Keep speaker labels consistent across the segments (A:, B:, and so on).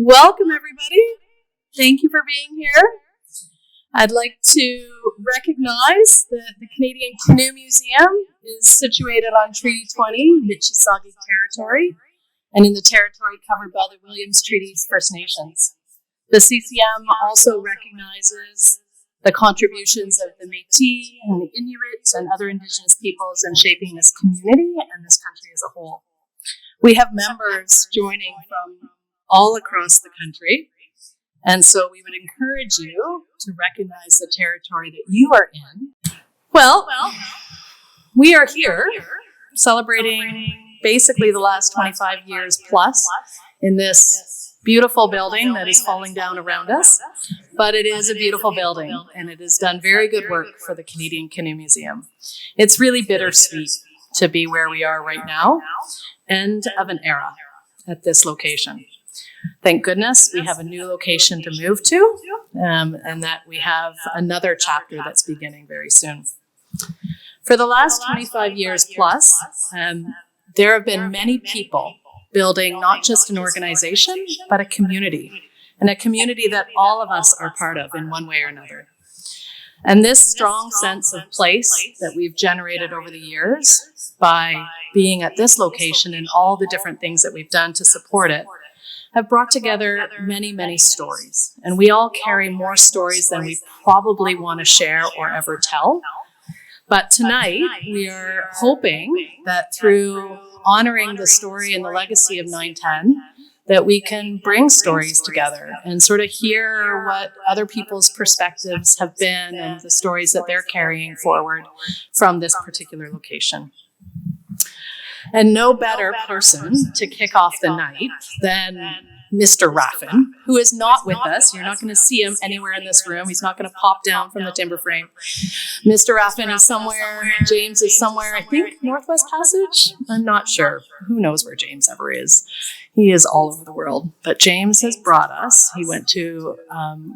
A: Welcome, everybody. Thank you for being here. I'd like to recognize that the Canadian Canoe Museum is situated on Treaty 20, Mississauga Territory, and in the territory covered by the Williams Treaties First Nations. The CCM also recognizes the contributions of the Maitre and the Inuit and other Indigenous peoples in shaping this community and this country as a whole. We have members joining from all across the country, and so we would encourage you to recognize the territory that you are in. Well, we are here celebrating basically the last 25 years plus in this beautiful building that is falling down around us, but it is a beautiful building, and it has done very good work for the Canadian Canoe Museum. It's really bittersweet to be where we are right now, end of an era at this location. Thank goodness we have a new location to move to, and that we have another chapter that's beginning very soon. For the last 25 years plus, there have been many people building not just an organization, but a community, and a community that all of us are part of in one way or another. And this strong sense of place that we've generated over the years by being at this location and all the different things that we've done to support it have brought together many, many stories. And we all carry more stories than we probably want to share or ever tell. But tonight, we are hoping that through honoring the story and the legacy of 910, that we can bring stories together and sort of hear what other people's perspectives have been and the stories that they're carrying forward from this particular location. And no better person to kick off the night than Mr. Raffan, who is not with us. You're not going to see him anywhere in this room. He's not going to pop down from the timber frame. Mr. Raffan is somewhere. James is somewhere, I think, Northwest Passage. I'm not sure. Who knows where James ever is? He is all over the world. But James has brought us. He went to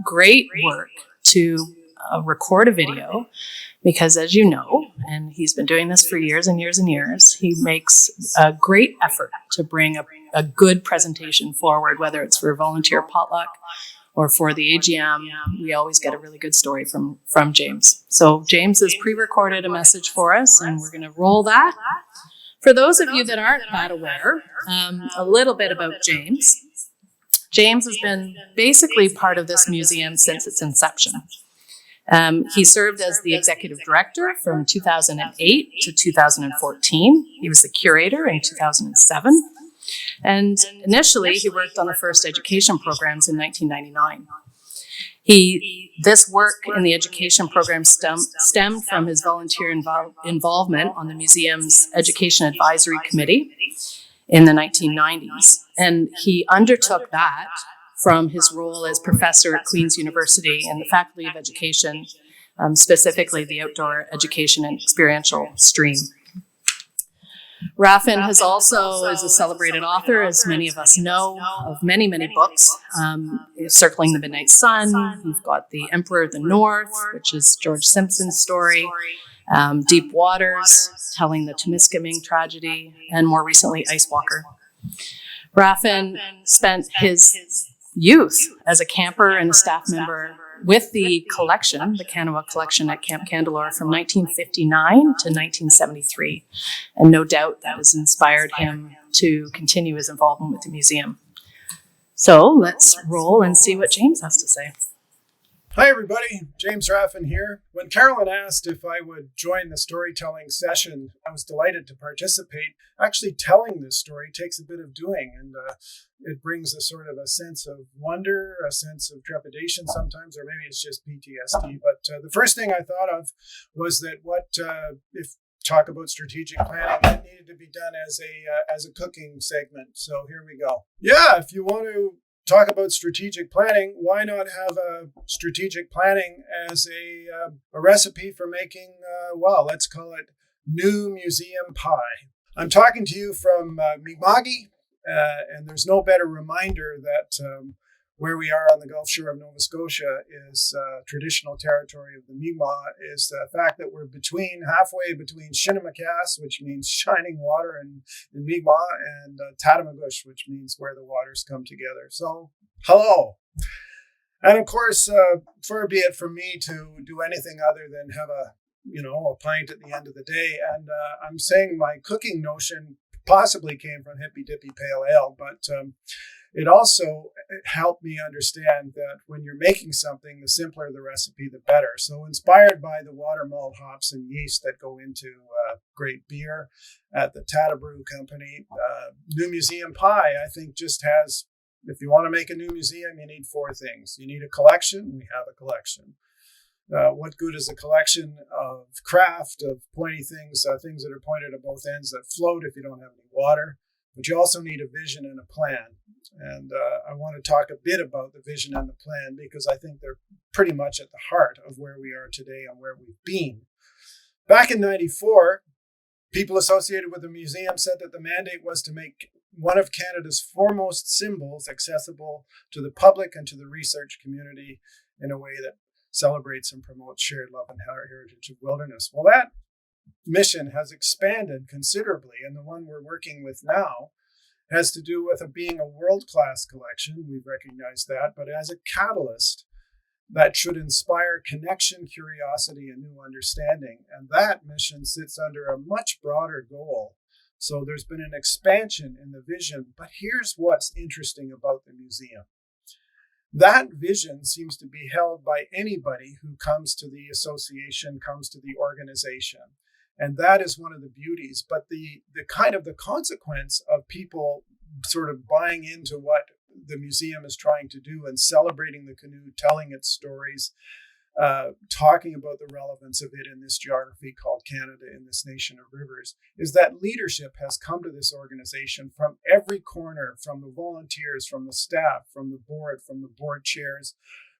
A: great work to record a video, because as you know, and he's been doing this for years and years and years, he makes a great effort to bring a good presentation forward, whether it's for a volunteer potluck or for the AGM. We always get a really good story from James. So James has pre-recorded a message for us, and we're going to roll that. For those of you that aren't that aware, a little bit about James. James has been basically part of this museum since its inception. He served as the executive director from 2008 to 2014. He was the curator in 2007. And initially, he worked on the first education programs in 1999. This work in the education program stemmed from his volunteer involvement on the museum's Education Advisory Committee in the 1990s. And he undertook that from his role as professor at Queen's University in the Faculty of Education, specifically the outdoor education and experiential stream. Raffan is a celebrated author, as many of us know, of many, many books. Circling the Midnight Sun, you've got The Emperor of the North, which is George Simpson's story, Deep Waters, telling the Temiskaming tragedy, and more recently, Ice Walker. Raffan spent his youth as a camper and a staff member with the collection, the Kanawha Collection at Camp Candelore from 1959 to 1973. And no doubt that has inspired him to continue his involvement with the museum. So let's roll and see what James has to say.
B: Hi everybody, James Raffan here. When Carolyn asked if I would join the storytelling session, I was delighted to participate. Actually telling this story takes a bit of doing, and it brings a sort of a sense of wonder, a sense of trepidation sometimes, or maybe it's just PTSD. But the first thing I thought of was that if talk about strategic planning, it needed to be done as a cooking segment. So here we go. Yeah, if you want to talk about strategic planning, why not have a strategic planning as a recipe for making, let's call it new museum pie. I'm talking to you from Mi'kma'ki, and there's no better reminder that where we are on the Gulf Shore of Nova Scotia is traditional territory of the Mi'kmaq, is the fact that we're halfway between Shinnemakas, which means shining water in Mi'kmaq, and Tatamagouche, which means where the waters come together. So Hello. And of course, far be it from me to do anything other than have a pint at the end of the day. And I'm saying my cooking notion possibly came from Hippy Dippy Pale Ale, but it also helped me understand that when you're making something, the simpler the recipe, the better. So inspired by the water malt hops and yeast that go into great beer at the Tata Brew Company, New Museum Pie, I think, just has, if you want to make a new museum, you need four things. You need a collection. We have a collection. What good is a collection of craft, of pointy things, things that are pointed at both ends that float if you don't have any water? But you also need a vision and a plan. And I want to talk a bit about the vision and the plan because I think they're pretty much at the heart of where we are today and where we've been. Back in '94, people associated with the museum said that the mandate was to make one of Canada's foremost symbols accessible to the public and to the research community in a way that celebrates and promotes shared love and heritage of wilderness. Well, that mission has expanded considerably, and the one we're working with now has to do with it being a world-class collection. We've recognized that, but as a catalyst that should inspire connection, curiosity, and new understanding. And that mission sits under a much broader goal. So there's been an expansion in the vision, but here's what's interesting about the museum. That vision seems to be held by anybody who comes to the association, comes to the organization. And that is one of the beauties. But the kind of the consequence of people sort of buying into what the museum is trying to do and celebrating the canoe, telling its stories, talking about the relevance of it in this geography called Canada, in this nation of rivers, is that leadership has come to this organization from every corner, from the volunteers, from the staff, from the board chairs,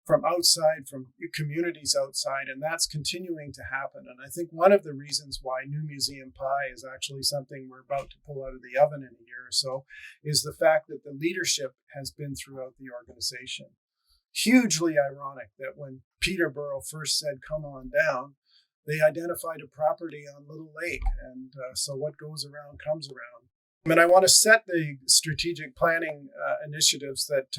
B: from outside, from communities outside, and that's continuing to happen. And I think one of the reasons why New Museum Pie is actually something we're about to pull out of the oven in a year or so is the fact that the leadership has been throughout the organization. Hugely ironic that when Peterborough first said, come on down, they identified a property on Little Lake. And so what goes around comes around. And I want to set the strategic planning initiatives that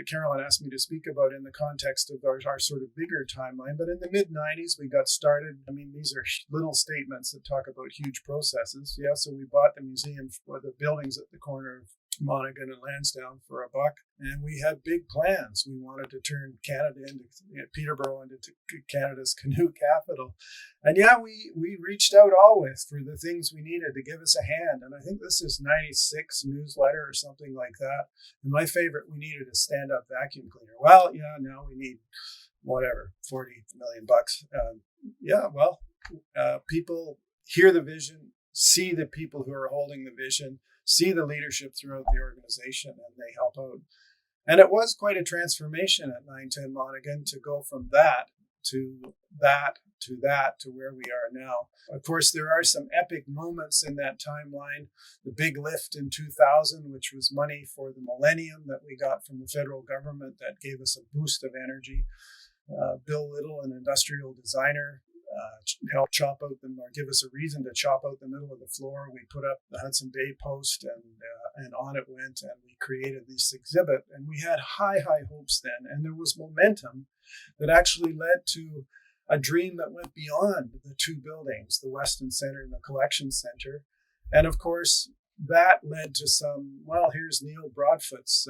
B: Carolyn asked me to speak about in the context of our sort of bigger timeline. But in the mid-'90s, we got started. I mean, these are little statements that talk about huge processes. Yeah, so we bought the museum for the buildings at the corner of Monaghan and Lansdowne for $1, and we had big plans. We wanted to turn Canada into Peterborough into Canada's canoe capital, and yeah, we reached out always for the things we needed to give us a hand. And I think this is '96 newsletter or something like that. And my favorite, we needed a stand-up vacuum cleaner. Well, yeah, now we need whatever $40 million. People hear the vision, see the people who are holding the vision, see the leadership throughout the organization, and they help out. And it was quite a transformation at 910 Monaghan to go from that to where we are now. Of course, there are some epic moments in that timeline. The big lift in 2000, which was money for the millennium that we got from the federal government that gave us a boost of energy. Bill Little, an industrial designer, helped chop out or give us a reason to chop out the middle of the floor. We put up the Hudson Bay post, and on it went, and we created this exhibit. And we had high hopes then, and there was momentum that actually led to a dream that went beyond the two buildings, the Weston Center and the Collection Center. And of course, that led to some, here's Neil Broadfoot's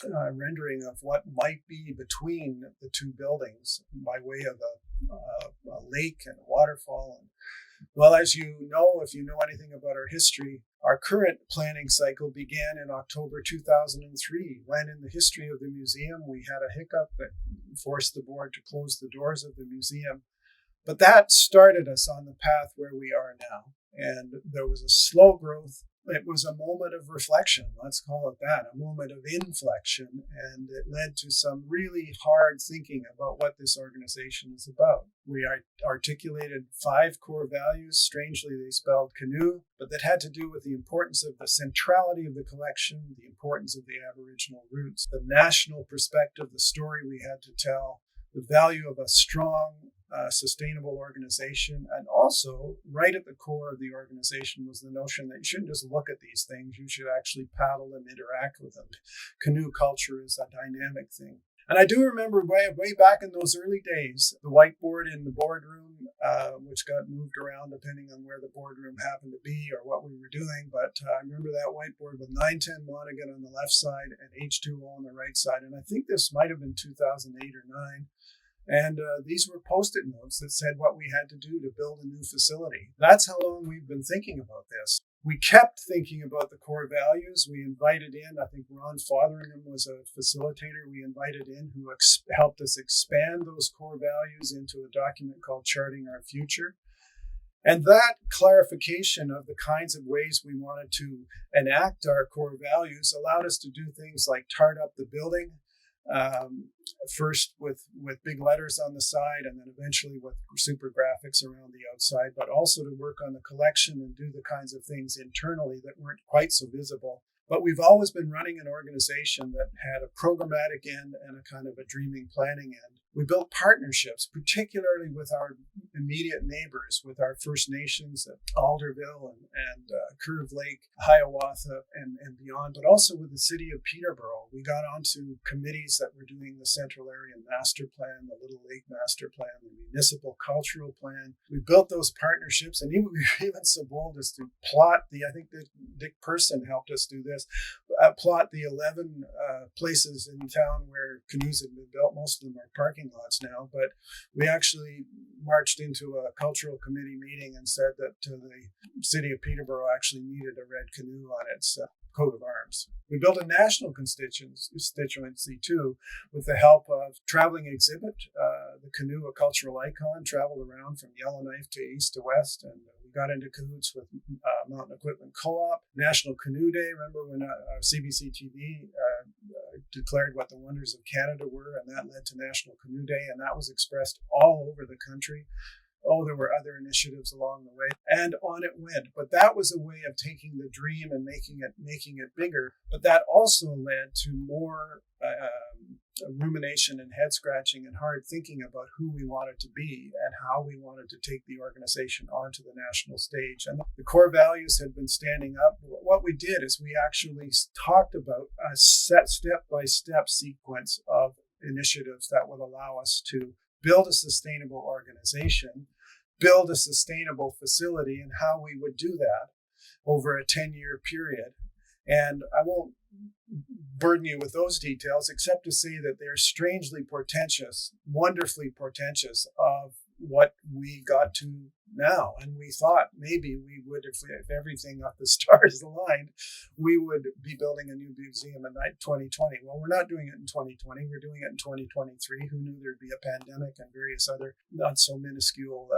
B: rendering of what might be between the two buildings by way of a lake and a waterfall. And, as you know, if you know anything about our history, our current planning cycle began in October 2003, when in the history of the museum, we had a hiccup that forced the board to close the doors of the museum. But that started us on the path where we are now. And there was a slow growth. It was a moment of reflection, let's call it that, a moment of inflection, and it led to some really hard thinking about what this organization is about. We articulated 5 core values. Strangely, they spelled canoe, but that had to do with the importance of the centrality of the collection, the importance of the Aboriginal roots, the national perspective, the story we had to tell, the value of a strong sustainable organization. And also, right at the core of the organization was the notion that you shouldn't just look at these things, you should actually paddle and interact with them. Canoe culture is a dynamic thing. And I do remember way back in those early days, the whiteboard in the boardroom, which got moved around depending on where the boardroom happened to be or what we were doing. But I remember that whiteboard with 910 Monaghan on the left side and H2O on the right side. And I think this might have been 2008 or 9. And these were Post-it notes that said what we had to do to build a new facility. That's how long we've been thinking about this. We kept thinking about the core values. We invited in, I think Ron Fotheringham was a facilitator we invited in who helped us expand those core values into a document called Charting Our Future. And that clarification of the kinds of ways we wanted to enact our core values allowed us to do things like tart up the building, first with big letters on the side and then eventually with super graphics around the outside, but also to work on the collection and do the kinds of things internally that weren't quite so visible. But we've always been running an organization that had a programmatic end and a kind of a dreaming planning end. We built partnerships, particularly with our immediate neighbors, with our First Nations at Alderville and Curve Lake, Hiawatha, and beyond, but also with the city of Peterborough. We got onto committees that were doing the Central Area Master Plan, the Little Lake Master Plan, the Municipal Cultural Plan. We built those partnerships, and we were even so bold as to plot I think that Dick Person helped us do this, plot the 11 places in town where canoes had been built. Most of them are parking lots now, but we actually marched into a cultural committee meeting and said that the city of Peterborough actually needed a red canoe on its coat of arms. We built a national constituency too, with the help of traveling exhibit. The canoe, a cultural icon, traveled around from Yellowknife to east to west, and we got into cahoots with Mountain Equipment Co-op, National Canoe Day. Remember when CBC TV declared what the wonders of Canada were, and that led to National Canoe Day, and that was expressed all over the country. Oh, there were other initiatives along the way, and on it went. But that was a way of taking the dream and making it bigger. But that also led to more rumination and head scratching and hard thinking about who we wanted to be and how we wanted to take the organization onto the national stage. And the core values had been standing up. What we did is we actually talked about a set step-by-step sequence of initiatives that would allow us to build a sustainable organization, build a sustainable facility, and how we would do that over a 10-year period. And I won't burden you with those details, except to say that they're strangely portentous, wonderfully portentous of what we got to now. And we thought maybe we would, if everything up the stars aligned, we would be building a new museum in 2020. Well, we're not doing it in 2020. We're doing it in 2023. Who knew there'd be a pandemic and various other not so minuscule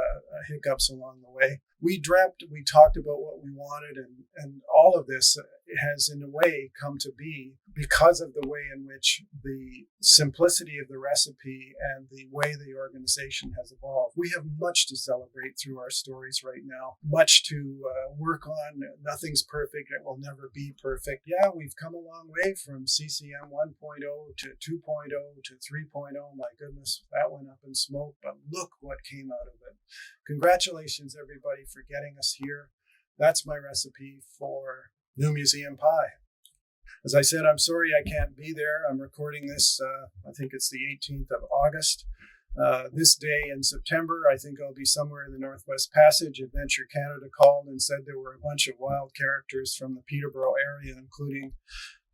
B: hiccups along the way? We dreamt, we talked about what we wanted, and all of this has in a way come to be because of the way in which the simplicity of the recipe and the way the organization has evolved. We have much to celebrate through our stories right now, much to work on. Nothing's perfect. It will never be perfect. Yeah, we've come a long way from CCM 1.0 to 2.0 to 3.0. My goodness, that went up in smoke, but look what came out of it. Congratulations, everybody, for getting us here. That's my recipe for New Museum Pie. As I said, I'm sorry I can't be there. I'm recording this, I think it's the 18th of August. This day in September, I think I'll be somewhere in the Northwest Passage. Adventure Canada called and said there were a bunch of wild characters from the Peterborough area, including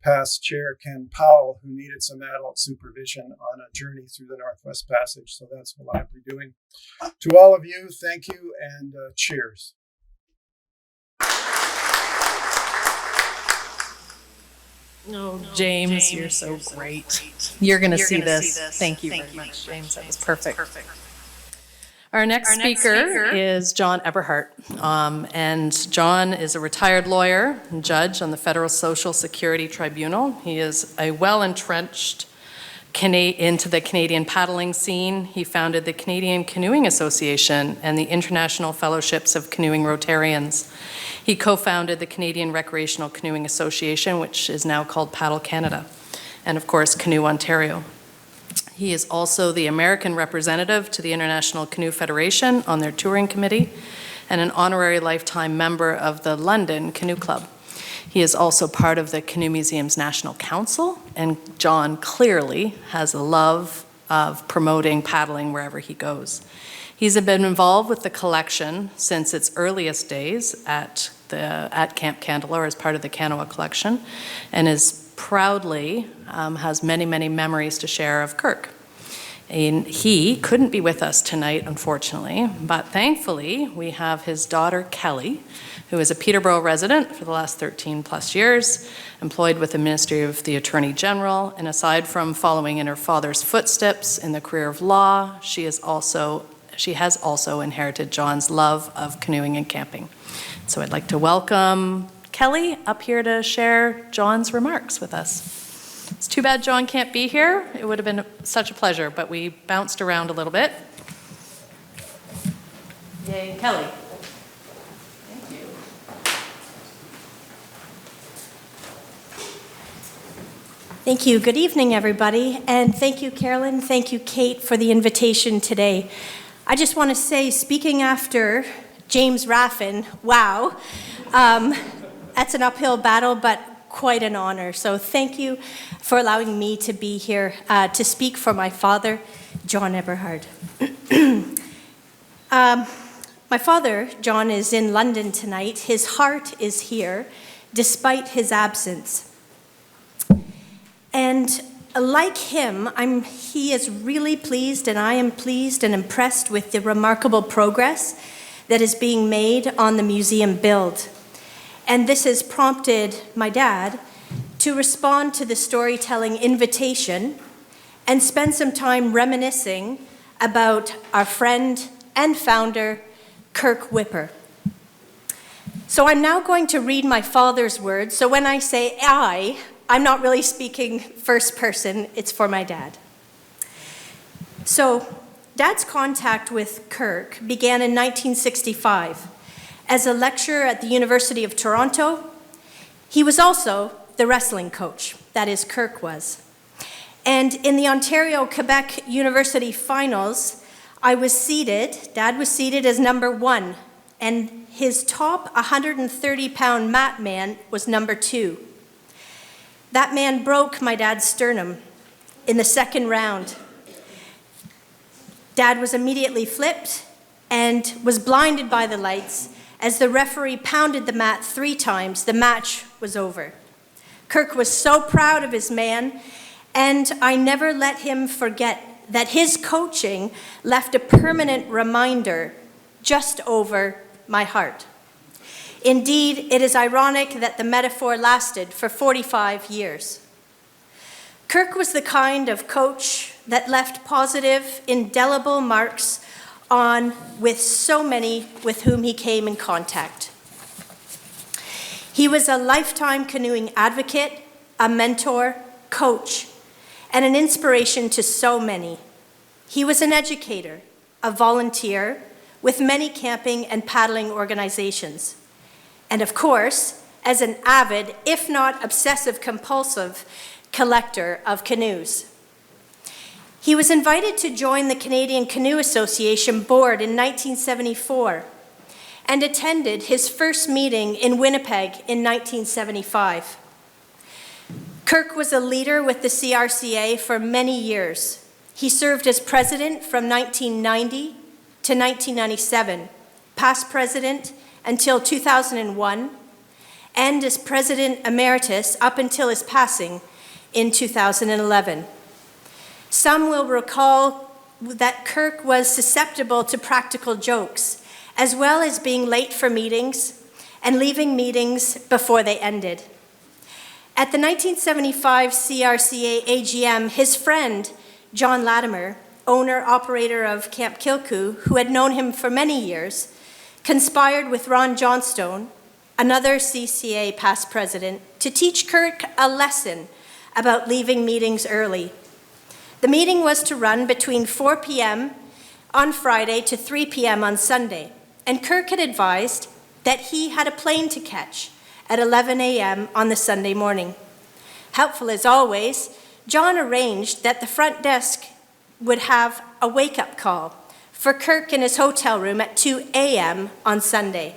B: past chair Ken Powell, who needed some adult supervision on a journey through the Northwest Passage. So that's what I'll be doing. To all of you, thank you and cheers.
A: Oh, James, you're so great. You're going to see this. Thank you very much, James. That was perfect. Our next speaker is John Eberhardt. And John is a retired lawyer and judge on the Federal Social Security Tribunal. He is a well-entrenched into the Canadian paddling scene. He founded the Canadian Canoeing Association and the International Fellowships of Canoeing Rotarians. He co-founded the Canadian Recreational Canoeing Association, which is now called Paddle Canada, and of course, Canoe Ontario. He is also the American representative to the International Canoe Federation on their touring committee and an honorary lifetime member of the London Canoe Club. He is also part of the Canoe Museum's National Council, and John clearly has a love of promoting paddling wherever he goes. He's been involved with the collection since its earliest days at Camp Candelor as part of the Kanawha Collection, and is proudly has many, many memories to share of Kirk. And he couldn't be with us tonight, unfortunately, but thankfully we have his daughter, Kelley, who is a Peterborough resident for the last 13 plus years, employed with the Ministry of the Attorney General, and aside from following in her father's footsteps in the career of law, she has also inherited John's love of canoeing and camping. So I'd like to welcome Kelley up here to share John's remarks with us. It's too bad John can't be here. It would have been such a pleasure, but we bounced around a little bit. Yay, Kelley. Thank you.
C: Thank you. Good evening, everybody. And thank you, Carolyn. Thank you, Kate, for the invitation today. I just want to say, speaking after James Raffan, wow, that's an uphill battle, but quite an honor. So thank you for allowing me to be here to speak for my father, John Eberhard. My father, John, is in London tonight. His heart is here, despite his absence. And like him, he is really pleased, and I am pleased and impressed with the remarkable progress that is being made on the museum build. And this has prompted my dad to respond to the storytelling invitation and spend some time reminiscing about our friend and founder, Kirk Whipper. So I'm now going to read my father's words. So when I say I'm not really speaking first person, it's for my dad. So Dad's contact with Kirk began in 1965. As a lecturer at the University of Toronto, he was also the wrestling coach, that is, Kirk was. And in the Ontario-Quebec University finals, Dad was seated as number 1, and his top 130-pound mat man was number 2. That man broke my dad's sternum in the second round. Dad was immediately flipped and was blinded by the lights. As the referee pounded the mat 3 times, the match was over. Kirk was so proud of his man, and I never let him forget that his coaching left a permanent reminder just over my heart. Indeed, it is ironic that the metaphor lasted for 45 years. Kirk was the kind of coach that left positive, indelible marks on with so many with whom he came in contact. He was a lifetime canoeing advocate, a mentor, coach, and an inspiration to so many. He was an educator, a volunteer with many camping and paddling organizations. And of course, as an avid, if not obsessive-compulsive collector of canoes. He was invited to join the Canadian Canoe Association board in 1974 and attended his first meeting in Winnipeg in 1975. Kirk was a leader with the CRCA for many years. He served as president from 1990 to 1997, past president until 2001, and as president emeritus up until his passing in 2011. Some will recall that Kirk was susceptible to practical jokes, as well as being late for meetings and leaving meetings before they ended. At the 1975 CRCA AGM, his friend, John Latimer, owner-operator of Camp Kilcoo, who had known him for many years, conspired with Ron Johnstone, another CCA past president, to teach Kirk a lesson about leaving meetings early. The meeting was to run between 4 p.m. on Friday to 3 p.m. on Sunday, and Kirk had advised that he had a plane to catch at 11 a.m. on the Sunday morning. Helpful as always, John arranged that the front desk would have a wake-up call for Kirk in his hotel room at 2 a.m. on Sunday.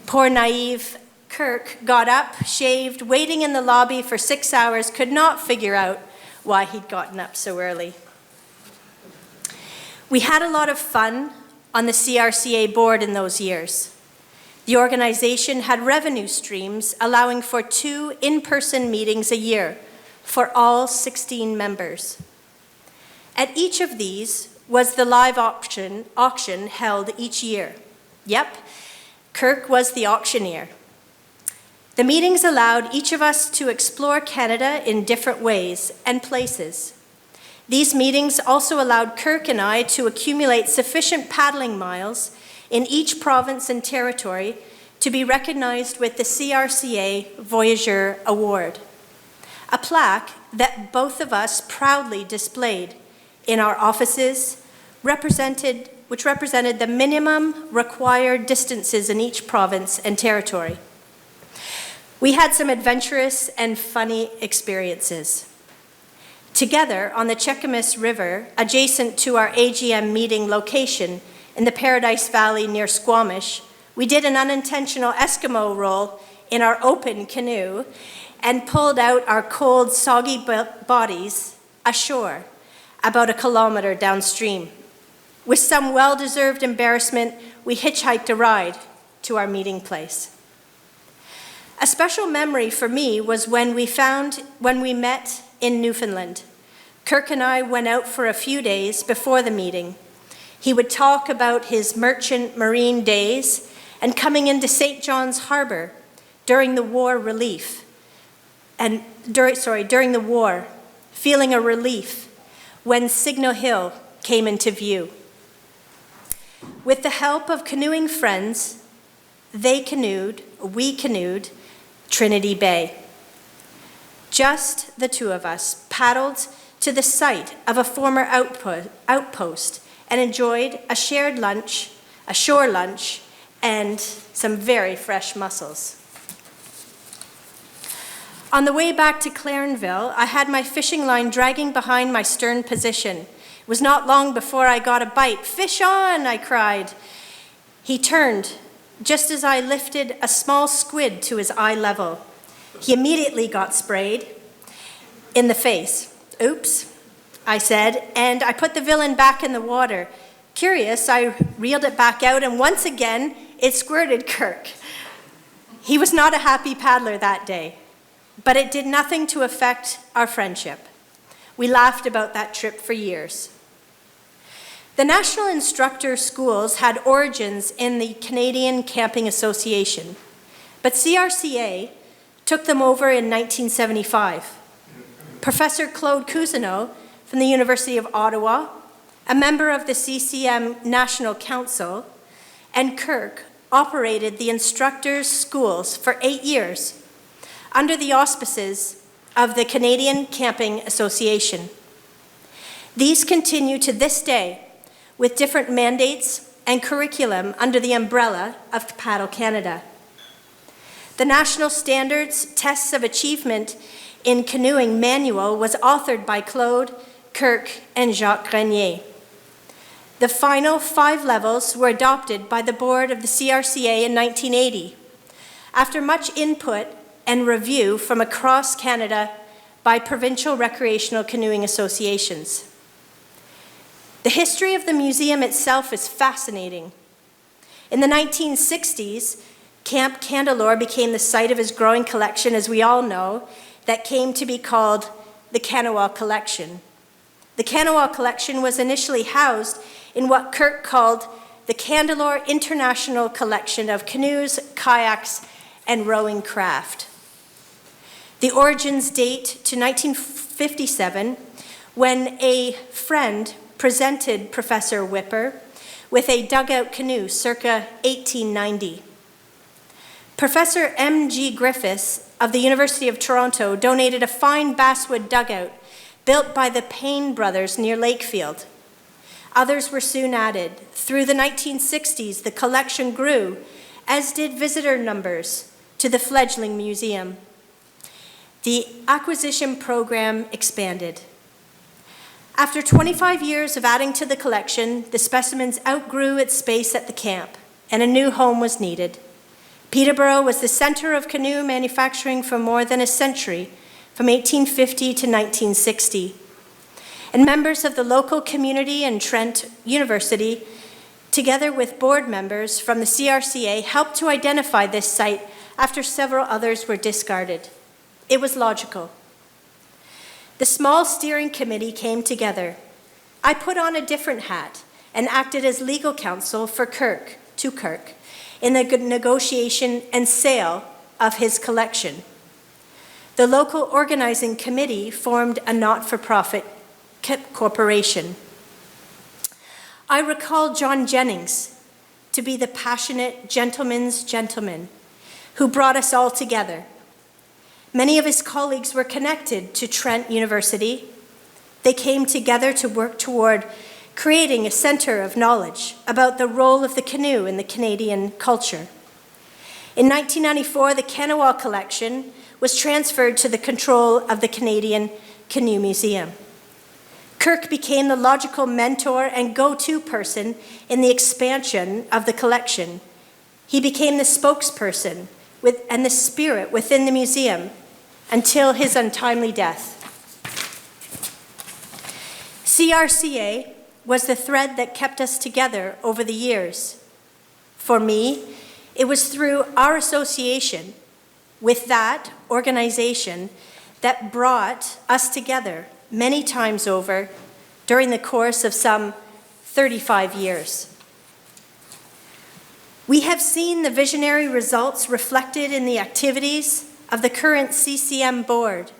C: Poor naive Kirk got up, shaved, waiting in the lobby for 6 hours, could not figure out why he'd gotten up so early. We had a lot of fun on the CRCA board in those years. The organization had revenue streams allowing for 2 in-person meetings a year for all 16 members. At each of these was the live auction held each year. Yep, Kirk was the auctioneer. The meetings allowed each of us to explore Canada in different ways and places. These meetings also allowed Kirk and I to accumulate sufficient paddling miles in each province and territory to be recognized with the CRCA Voyageur Award, a plaque that both of us proudly displayed in our offices, which represented the minimum required distances in each province and territory. We had some adventurous and funny experiences. Together on the Cheakamus River, adjacent to our AGM meeting location in the Paradise Valley near Squamish, we did an unintentional Eskimo roll in our open canoe and pulled out our cold, soggy bodies ashore about 1 kilometer downstream. With some well-deserved embarrassment, we hitchhiked a ride to our meeting place. A special memory for me was when we met in Newfoundland. Kirk and I went out for a few days before the meeting. He would talk about his merchant marine days and coming into St. John's Harbor during the war, feeling a relief when Signal Hill came into view. With the help of canoeing friends, we canoed Trinity Bay. Just the 2 of us paddled to the site of a former outpost and enjoyed a shared lunch, a shore lunch, and some very fresh mussels. On the way back to Clarenville, I had my fishing line dragging behind my stern position. It was not long before I got a bite. "Fish on!" I cried. He turned just as I lifted a small squid to his eye level. He immediately got sprayed in the face. "Oops," I said, and I put the villain back in the water. Curious, I reeled it back out, and once again, it squirted Kirk. He was not a happy paddler that day, but it did nothing to affect our friendship. We laughed about that trip for years. The National Instructor schools had origins in the Canadian Camping Association, but CRCA took them over in 1975. Professor Claude Cousineau from the University of Ottawa, a member of the CCM National Council, and Kirk operated the instructors' schools for 8 years under the auspices of the Canadian Camping Association. These continue to this day with different mandates and curriculum under the umbrella of Paddle Canada. The National Standards Tests of Achievement in Canoeing Manual was authored by Claude, Kirk, and Jacques Grenier. The final 5 levels were adopted by the board of the CRCA in 1980, after much input and review from across Canada by provincial recreational canoeing associations. The history of the museum itself is fascinating. In the 1960s, Camp Candelore became the site of his growing collection, as we all know, that came to be called the Kanawha Collection. The Kanawha Collection was initially housed in what Kirk called the Candelore International Collection of Canoes, Kayaks, and Rowing Craft. The origins date to 1957, when a friend presented Professor Whipper with a dugout canoe circa 1890. Professor M.G. Griffiths of the University of Toronto donated a fine basswood dugout built by the Payne brothers near Lakefield. Others were soon added. Through the 1960s, the collection grew, as did visitor numbers to the fledgling museum. The acquisition program expanded. After 25 years of adding to the collection, the specimens outgrew its space at the camp, and a new home was needed. Peterborough was the center of canoe manufacturing for more than a century, from 1850 to 1960. And members of the local community and Trent University, together with board members from the CRCA, helped to identify this site after several others were discarded. It was logical. The small steering committee came together. I put on a different hat and acted as legal counsel for Kirk in the negotiation and sale of his collection. The local organizing committee formed a not-for-profit corporation. I recall John Jennings to be the passionate gentleman's gentleman who brought us all together. Many of his colleagues were connected to Trent University. They came together to work toward creating a center of knowledge about the role of the canoe in the Canadian culture. In 1994, the Kanawha Collection was transferred to the control of the Canadian Canoe Museum. Kirk became the logical mentor and go-to person in the expansion of the collection. He became the spokesperson and the spirit within the museum until his untimely death. CRCA was the thread that kept us together over the years. For me, it was through our association with that organization that brought us together many times over during the course of some 35 years. We have seen the visionary results reflected in the activities of the current CCM board.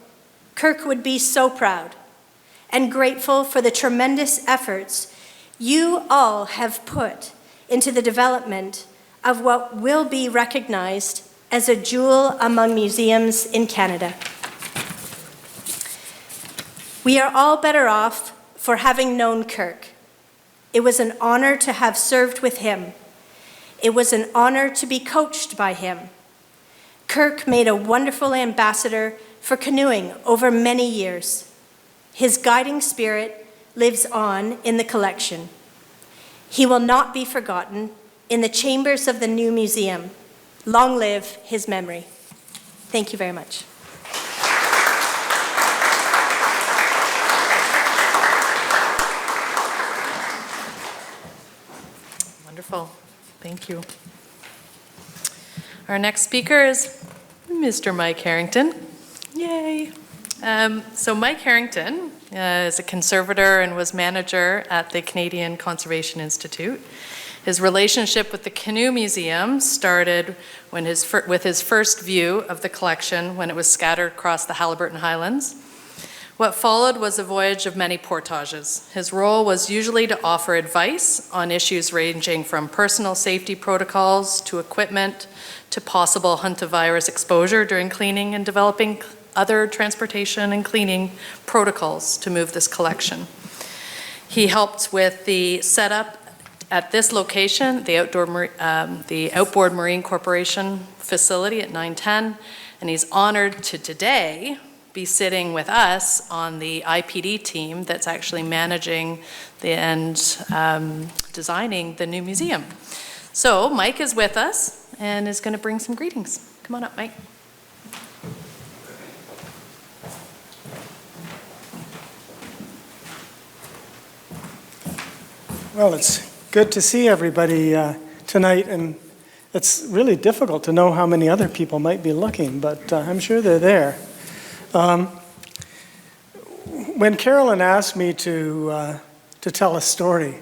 C: Kirk would be so proud and grateful for the tremendous efforts you all have put into the development of what will be recognized as a jewel among museums in Canada. We are all better off for having known Kirk. It was an honor to have served with him. It was an honor to be coached by him. Kirk made a wonderful ambassador for canoeing over many years. His guiding spirit lives on in the collection. He will not be forgotten in the chambers of the new museum. Long live his memory. Thank you very much.
D: Wonderful. Thank you. Our next speaker is Mr. Mike Harrington. Yay. So Mike Harrington is a conservator and was manager at the Canadian Conservation Institute. His relationship with the Canoe Museum started when with his first view of the collection when it was scattered across the Haliburton Highlands. What followed was a voyage of many portages. His role was usually to offer advice on issues ranging from personal safety protocols to equipment to possible hantavirus exposure during cleaning and developing other transportation and cleaning protocols to move this collection. He helped with the setup at this location, the Outboard Marine Corporation facility at 910, and he's honored to today be sitting with us on the IPD team that's actually managing and designing the new museum. So Mike is with us and is going to bring some greetings. Come on up, Mike.
E: Well, it's good to see everybody tonight, and it's really difficult to know how many other people might be looking, but I'm sure they're there. When Carolyn asked me to tell a story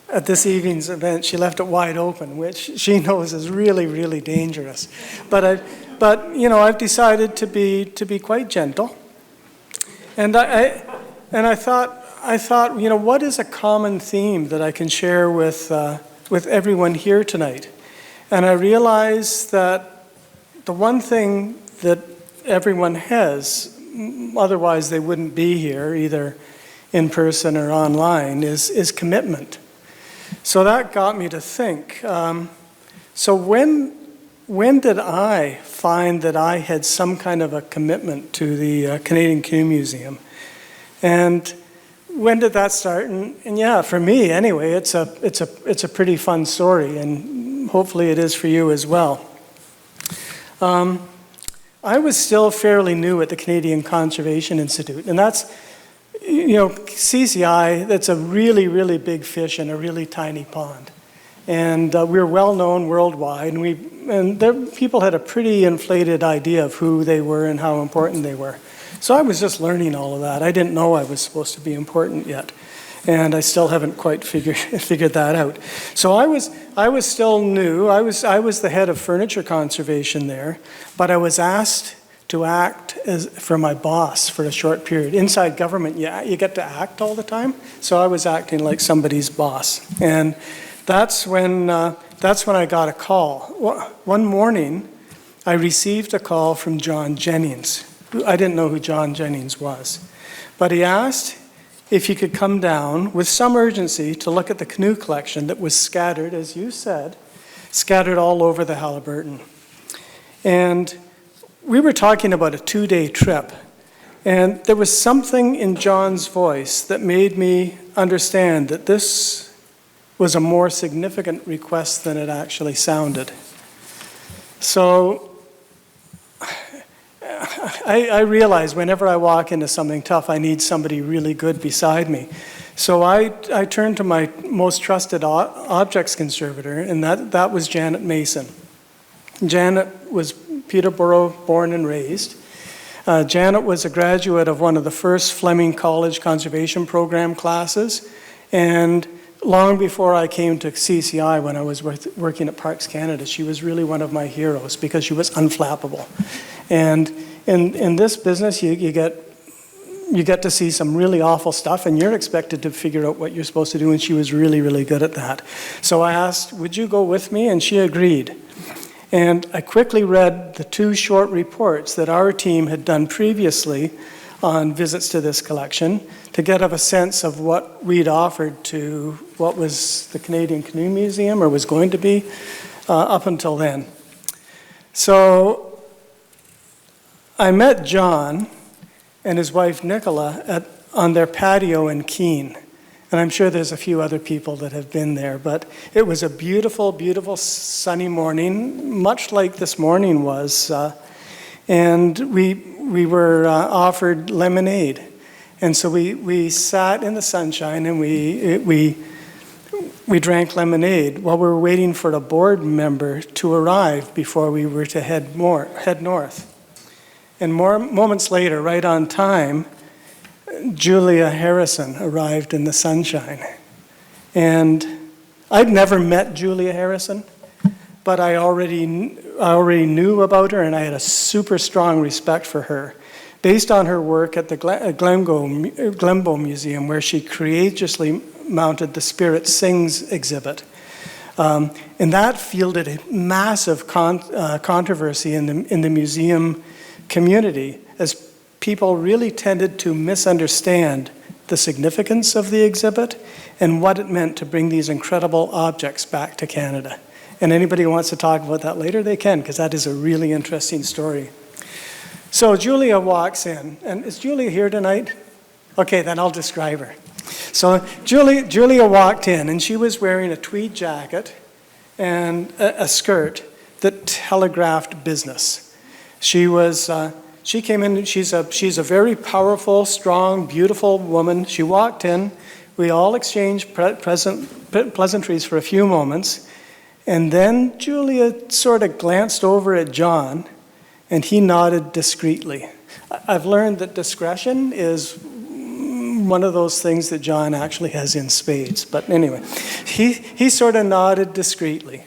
E: at this evening's event, she left it wide open, which she knows is really, really dangerous. But I've decided to be quite gentle, and I thought, what is a common theme that I can share with everyone here tonight? And I realized that the one thing that everyone has, otherwise they wouldn't be here, either in person or online, is commitment. So that got me to think. So when did I find that I had some kind of a commitment to the Canadian Canoe Museum? And when did that start? And yeah, for me anyway, it's a pretty fun story, and hopefully it is for you as well. I was still fairly new at the Canadian Conservation Institute, and that's, CCI, that's a really, really big fish in a really tiny pond. And we were well known worldwide, and people had a pretty inflated idea of who they were and how important they were. So I was just learning all of that. I didn't know I was supposed to be important yet, and I still haven't quite figured that out. So I was still new. I was the head of furniture conservation there, but I was asked to act for my boss for a short period. Inside government, you get to act all the time. So I was acting like somebody's boss, and that's when I got a call. One morning, I received a call from John Jennings. I didn't know who John Jennings was, but he asked if he could come down with some urgency to look at the canoe collection that was scattered, as you said, scattered all over the Haliburton. And we were talking about a 2-day trip, and there was something in John's voice that made me understand that this was a more significant request than it actually sounded. So I realize whenever I walk into something tough, I need somebody really good beside me. So I turned to my most trusted objects conservator, and that was Janet Mason. Janet was Peterborough born and raised. Janet was a graduate of one of the first Fleming College Conservation Program classes, and long before I came to CCI, when I was working at Parks Canada, she was really one of my heroes because she was unflappable. And in this business, you get to see some really awful stuff, and you're expected to figure out what you're supposed to do, and she was really, really good at that. So I asked, would you go with me? And she agreed. And I quickly read the 2 short reports that our team had done previously on visits to this collection to get a sense of what we'd offered to what was the Canadian Canoe Museum, or was going to be, up until then. So I met John and his wife Nicola on their patio in Keene. And I'm sure there's a few other people that have been there, but it was a beautiful, beautiful sunny morning, much like this morning was. And we were offered lemonade. And so we sat in the sunshine and we drank lemonade while we were waiting for a board member to arrive before we were to head north. And moments later, right on time, Julia Harrison arrived in the sunshine. And I'd never met Julia Harrison, but I already knew about her, and I had a super strong respect for her, based on her work at the Glenbow Museum, where she courageously mounted the Spirit Sings exhibit. And that fielded a massive controversy in the museum community, as people really tended to misunderstand the significance of the exhibit and what it meant to bring these incredible objects back to Canada. And anybody who wants to talk about that later, they can, because that is a really interesting story. So Julia walks in, and is Julia here tonight? Okay, then I'll describe her. So Julia walked in, and she was wearing a tweed jacket and a skirt that telegraphed business. She came in, she's a very powerful, strong, beautiful woman. She walked in, we all exchanged pleasantries for a few moments, and then Julia sort of glanced over at John, and he nodded discreetly. I've learned that discretion is one of those things that John actually has in spades, but anyway, he sort of nodded discreetly.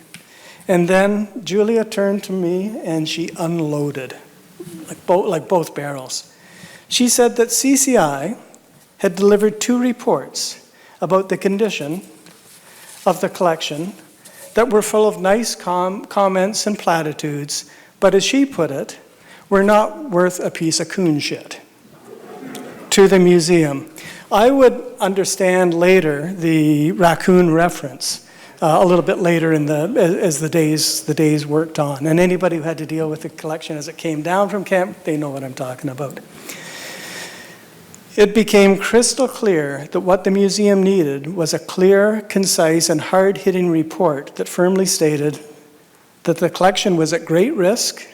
E: And then Julia turned to me and she unloaded. Like both barrels. She said that CCI had delivered 2 reports about the condition of the collection that were full of nice comments and platitudes, but as she put it, were not worth a piece of coon shit to the museum. I would understand later the raccoon reference a little bit later as the days worked on. And anybody who had to deal with the collection as it came down from camp, they know what I'm talking about. It became crystal clear that what the museum needed was a clear, concise, and hard-hitting report that firmly stated that the collection was at great risk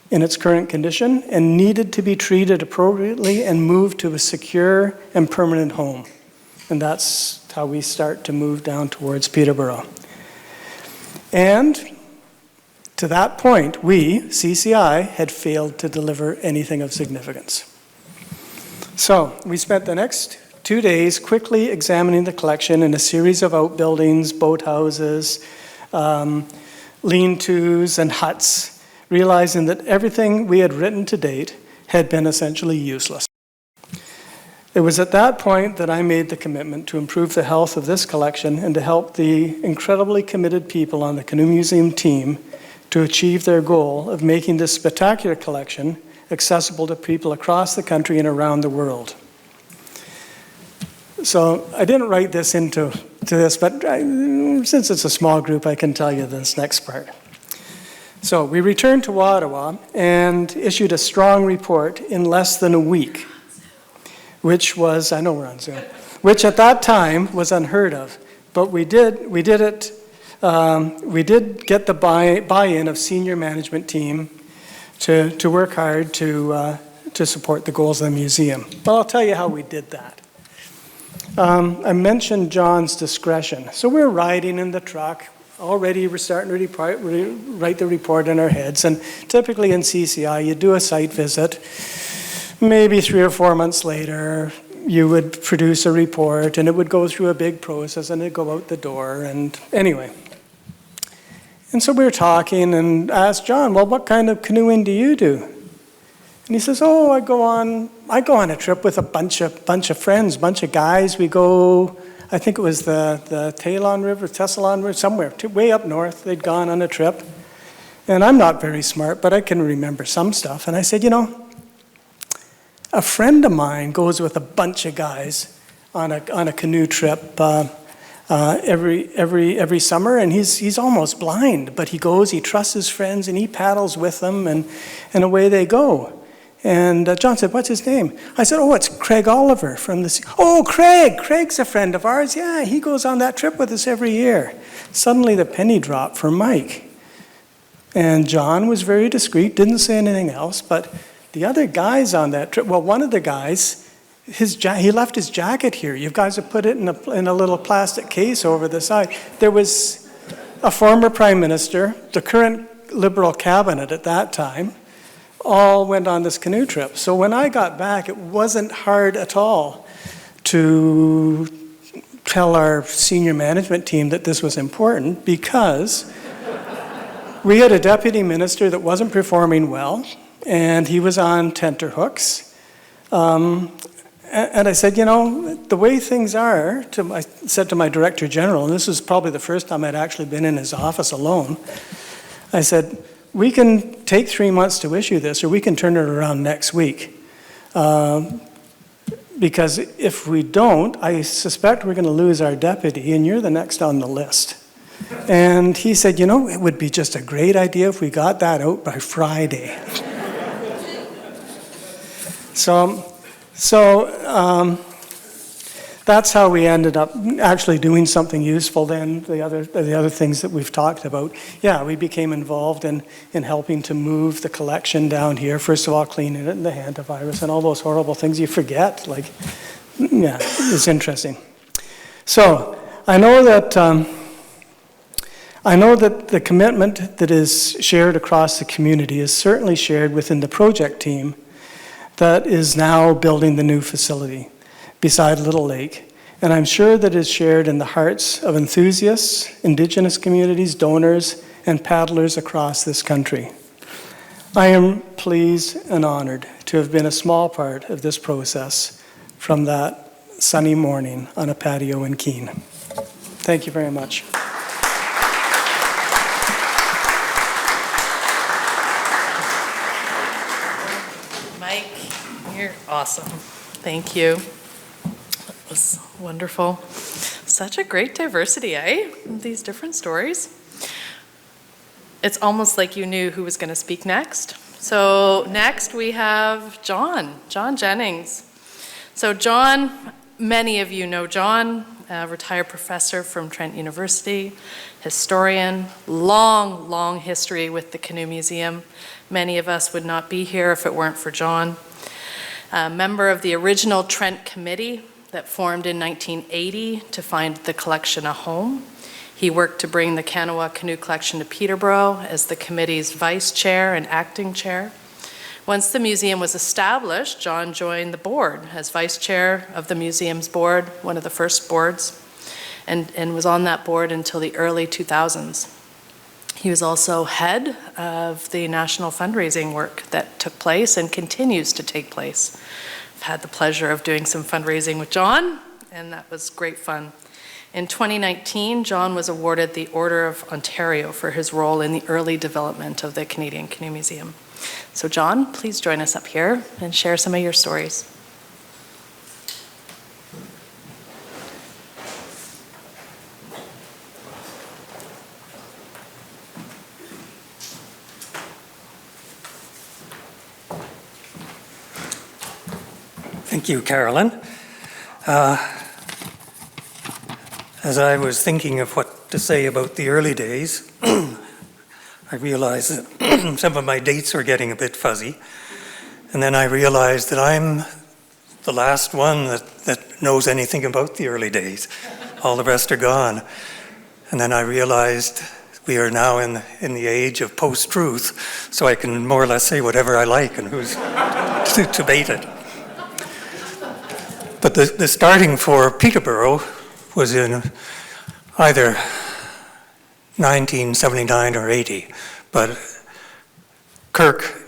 E: in its current condition and needed to be treated appropriately and moved to a secure and permanent home. And that's how we start to move down towards Peterborough. And to that point, we, CCI, had failed to deliver anything of significance. So we spent the next 2 days quickly examining the collection in a series of outbuildings, boathouses, lean-tos, and huts, realizing that everything we had written to date had been essentially useless. It was at that point that I made the commitment to improve the health of this collection and to help the incredibly committed people on the Canoe Museum team to achieve their goal of making this spectacular collection accessible to people across the country and around the world. So I didn't write this into this, but since it's a small group, I can tell you this next part. So we returned to Ottawa and issued a strong report in less than a week, which was, I know we're on Zoom, which at that time was unheard of. But we did get the buy-in of senior management team to work hard to support the goals of the museum. But I'll tell you how we did that. I mentioned John's discretion. So we're riding in the truck. Already we're starting to write the report in our heads. And typically in CCI, you do a site visit. Maybe 3 or 4 months later, you would produce a report, and it would go through a big process, and it'd go out the door. And anyway. And so we were talking, and I asked John, well, what kind of canoeing do you do? And he says, oh, I go on a trip with a bunch of friends, bunch of guys. We go, I think it was the Talon River, Tessalon River, somewhere, way up north. They'd gone on a trip. And I'm not very smart, but I can remember some stuff. And I said, you know, a friend of mine goes with a bunch of guys on a canoe trip every summer, and he's almost blind, but he goes, he trusts his friends, and he paddles with them, and away they go. And John said, what's his name? I said, oh, it's Craig Oliver from the... Oh, Craig's a friend of ours. Yeah, he goes on that trip with us every year. Suddenly the penny dropped for Mike. And John was very discreet, didn't say anything else, but the other guys on that trip, well, one of the guys, he left his jacket here. You guys have put it in a little plastic case over the side. There was a former prime minister, the current Liberal cabinet at that time, all went on this canoe trip. So when I got back, it wasn't hard at all to tell our senior management team that this was important, because we had a deputy minister that wasn't performing well, and he was on tenterhooks. And I said, you know, the way things are, I said to my director general, and this was probably the first time I'd actually been in his office alone, I said, we can take 3 months to issue this, or we can turn it around next week. Because if we don't, I suspect we're going to lose our deputy, and you're the next on the list. And he said, you know, it would be just a great idea if we got that out by Friday. So that's how we ended up actually doing something useful then, the other things that we've talked about. Yeah, we became involved in helping to move the collection down here. First of all, cleaning it and the hantavirus and all those horrible things you forget. Like, yeah, it's interesting. So I know that the commitment that is shared across the community is certainly shared within the project team that is now building the new facility beside Little Lake. And I'm sure that is shared in the hearts of enthusiasts, Indigenous communities, donors, and paddlers across this country. I am pleased and honored to have been a small part of this process from that sunny morning on a patio in Keene. Thank you very much.
D: You're awesome. Thank you. That was wonderful. Such a great diversity, eh? These different stories. It's almost like you knew who was going to speak next. So next we have John Jennings. So John, many of you know John, a retired professor from Trent University, historian, long history with the Canoe Museum. Many of us would not be here if it weren't for John. A member of the original Trent Committee that formed in 1980 to find the collection a home. He worked to bring the Kanawha Canoe Collection to Peterborough as the committee's vice chair and acting chair. Once the museum was established, John joined the board as vice chair of the museum's board, one of the first boards, and was on that board until the early 2000s. He was also head of the national fundraising work that took place and continues to take place. I've had the pleasure of doing some fundraising with John, and that was great fun. In 2019, John was awarded the Order of Ontario for his role in the early development of the Canadian Canoe Museum. So John, please join us up here and share some of your stories.
F: Thank you, Carolyn. As I was thinking of what to say about the early days, I realized that some of my dates were getting a bit fuzzy. And then I realized that I'm the last one that knows anything about the early days. All the rest are gone. And then I realized we are now in the age of post-truth, so I can more or less say whatever I like and who's to debate it. But the starting for Peterborough was in either 1979 or 80, but Kirk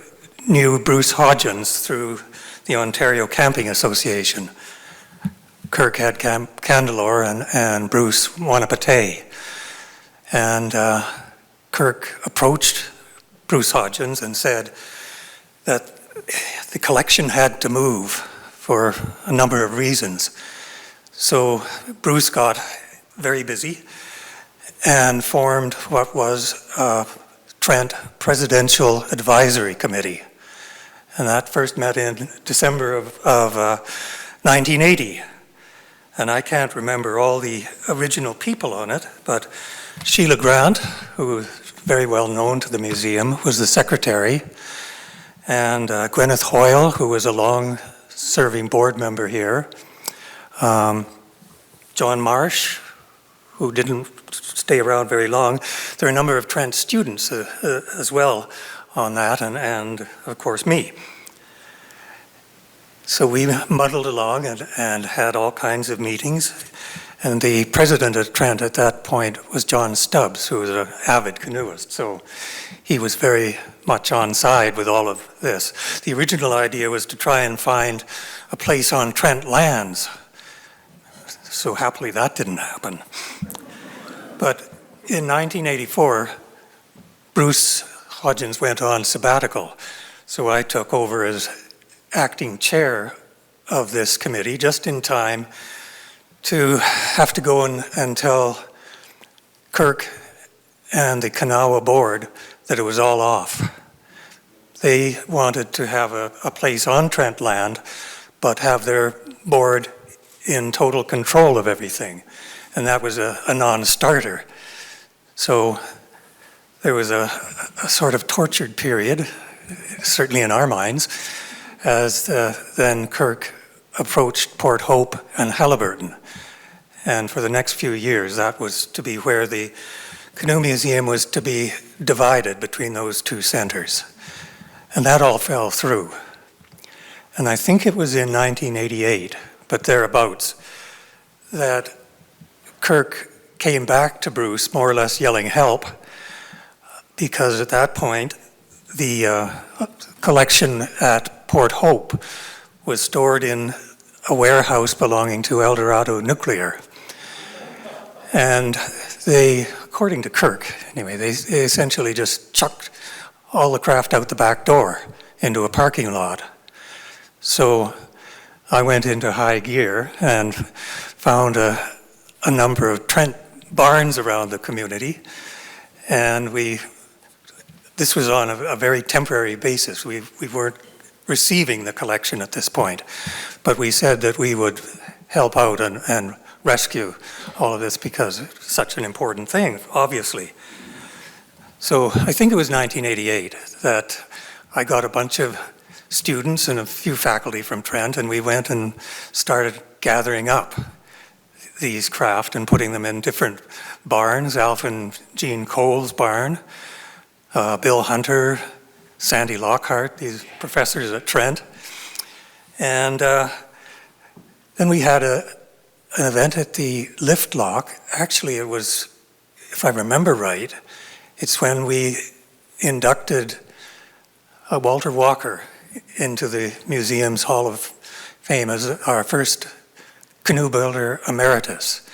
F: knew Bruce Hodgins through the Ontario Camping Association. Kirk had Candelor and Bruce Wanapatay. And Kirk approached Bruce Hodgins and said that the collection had to move for a number of reasons. So Bruce got very busy and formed what was Trent Presidential Advisory Committee. And that first met in December of 1980. And I can't remember all the original people on it, but Sheila Grant, who was very well known to the museum, was the secretary. And Gwyneth Hoyle, who was a long-serving board member here. John Marsh, who didn't stay around very long. There are a number of Trent students as well on that, and of course me. So we muddled along and had all kinds of meetings. And the president of Trent at that point was John Stubbs, who was an avid canoeist. So he was very much on side with all of this. The original idea was to try and find a place on Trent lands. So happily that didn't happen. But in 1984, Bruce Hodgins went on sabbatical. So I took over as acting chair of this committee just in time to have to go and tell Kirk and the Kanawha board that it was all off. They wanted to have a place on Trent land, but have their board in total control of everything. And that was a non-starter. So there was a sort of tortured period, certainly in our minds, as then Kirk approached Port Hope and Haliburton. And for the next few years, that was to be where the Canoe Museum was to be divided between those two centers. And that all fell through. And I think it was in 1988, but thereabouts, that Kirk came back to Bruce more or less yelling help, because at that point, the collection at Port Hope was stored in a warehouse belonging to Eldorado Nuclear. And they, according to Kirk, anyway, they essentially just chucked all the craft out the back door into a parking lot. So I went into high gear and found a number of Trent barns around the community. And this was on a very temporary basis. We weren't receiving the collection at this point. But we said that we would help out and rescue all of this because it's such an important thing, obviously. So I think it was 1988 that I got a bunch of students and a few faculty from Trent, and we went and started gathering up these craft and putting them in different barns. Alf and Jean Cole's barn, Bill Hunter, Sandy Lockhart, these professors at Trent. And then we had an event at the lift lock. Actually, it was, if I remember right, it's when we inducted Walter Walker into the museum's Hall of Fame as our first canoe builder emeritus.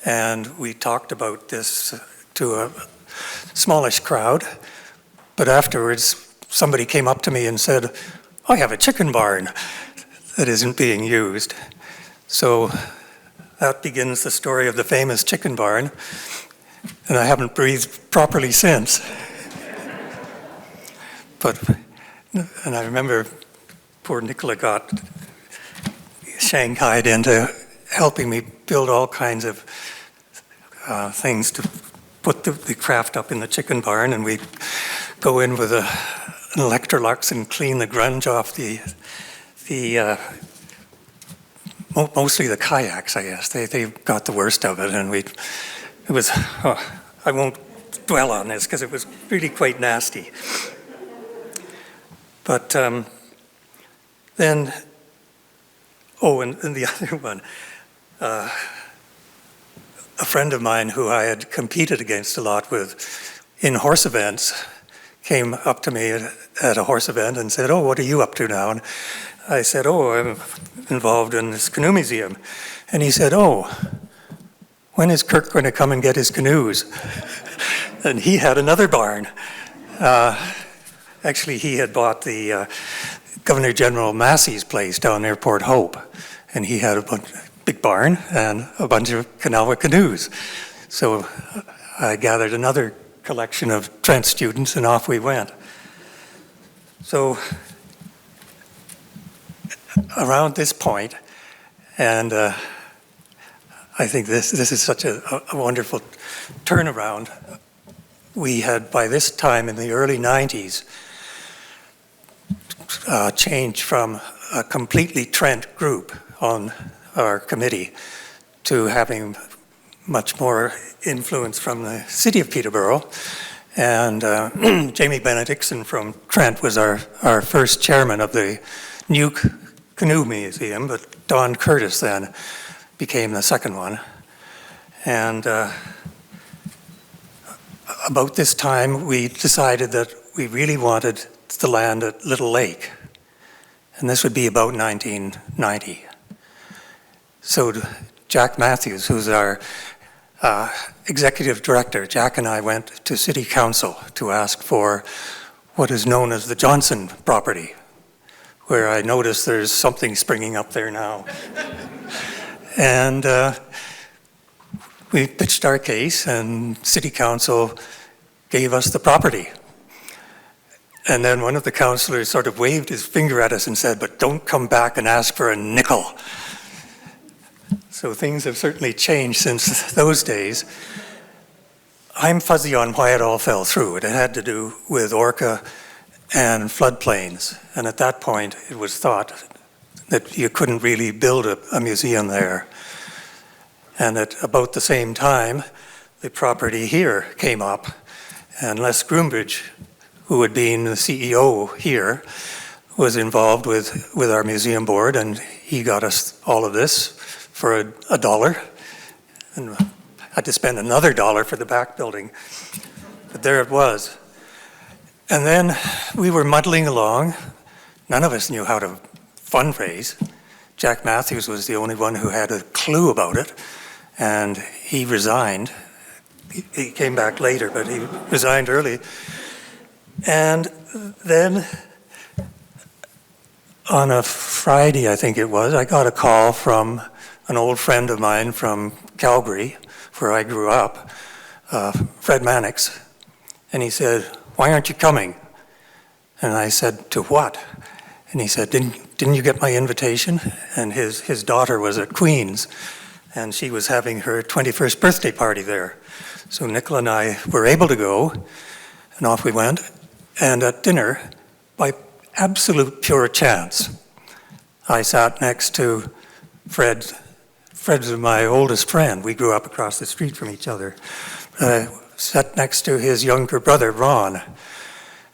F: And we talked about this to a smallish crowd, but afterwards somebody came up to me and said, I have a chicken barn that isn't being used. So that begins the story of the famous chicken barn, and I haven't breathed properly since. And I remember poor Nicola got shanghaied into helping me build all kinds of things to put the craft up in the chicken barn, and we'd go in with an Electrolux and clean the grunge off mostly the kayaks, I guess. They got the worst of it, and I won't dwell on this because it was really quite nasty. But then, and the other one, a friend of mine who I had competed against a lot with in horse events came up to me at a horse event and said, what are you up to now? And I said, I'm involved in this canoe museum. And he said, when is Kirk going to come and get his canoes? And he had another barn. Actually, he had bought the Governor General Massey's place down near Port Hope, and he had a big barn and a bunch of Kanawha canoes. So I gathered another collection of Trent students, and off we went. So around this point, and I think this is such a wonderful turnaround. We had, by this time in the early 90s, changed from a completely Trent group on our committee to having much more influence from the city of Peterborough. And Jamie Benedictson from Trent was our first chairman of the new Canoe Museum, but Don Curtis then became the second one. And about this time, we decided that we really wanted the land at Little Lake, and this would be about 1990. So Jack Matthews, who's our executive director, Jack and I went to City Council to ask for what is known as the Johnson property, where I notice there's something springing up there now. And we pitched our case, and City Council gave us the property. And then one of the councillors sort of waved his finger at us and said, but don't come back and ask for a nickel. So things have certainly changed since those days. I'm fuzzy on why it all fell through. It had to do with Orca and floodplains. And at that point, it was thought that you couldn't really build a museum there. And at about the same time, the property here came up, and Les Groombridge, who had been the CEO here, was involved with our museum board, and he got us all of this for $1. And I had to spend another $1 for the back building. But there it was. And then we were muddling along. None of us knew how to fundraise. Jack Matthews was the only one who had a clue about it, and he resigned. He came back later, but he resigned early. And then on a Friday, I think it was, I got a call from an old friend of mine from Calgary, where I grew up, Fred Mannix, and he said, why aren't you coming? And I said, to what? And he said, didn't you get my invitation? And his daughter was at Queen's, and she was having her 21st birthday party there. So Nicola and I were able to go, and off we went. And at dinner, by absolute pure chance, I sat next to Fred. Fred's my oldest friend. We grew up across the street from each other. I sat next to his younger brother, Ron,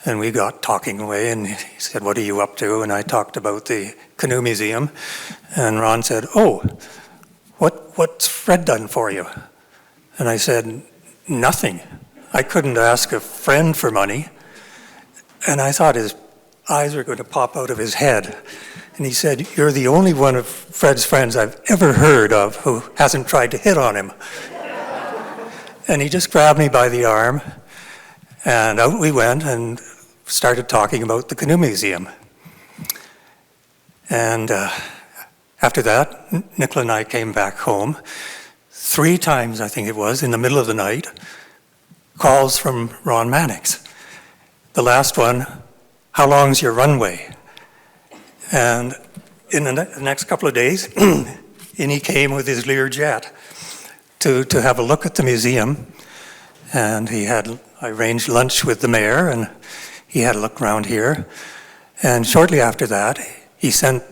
F: and we got talking away, and he said, what are you up to? And I talked about the Canoe Museum, and Ron said, oh, what's Fred done for you? And I said, nothing. I couldn't ask a friend for money. And I thought his eyes were going to pop out of his head. And he said, you're the only one of Fred's friends I've ever heard of who hasn't tried to hit on him. And he just grabbed me by the arm, and out we went and started talking about the Canoe Museum. And after that, Nicola and I came back home. 3 times, I think it was, in the middle of the night, calls from Ron Mannix. The last one, how long's your runway? And in the next couple of days, in he came with his Learjet to have a look at the museum. And I arranged lunch with the mayor, and he had a look around here. And shortly after that, he sent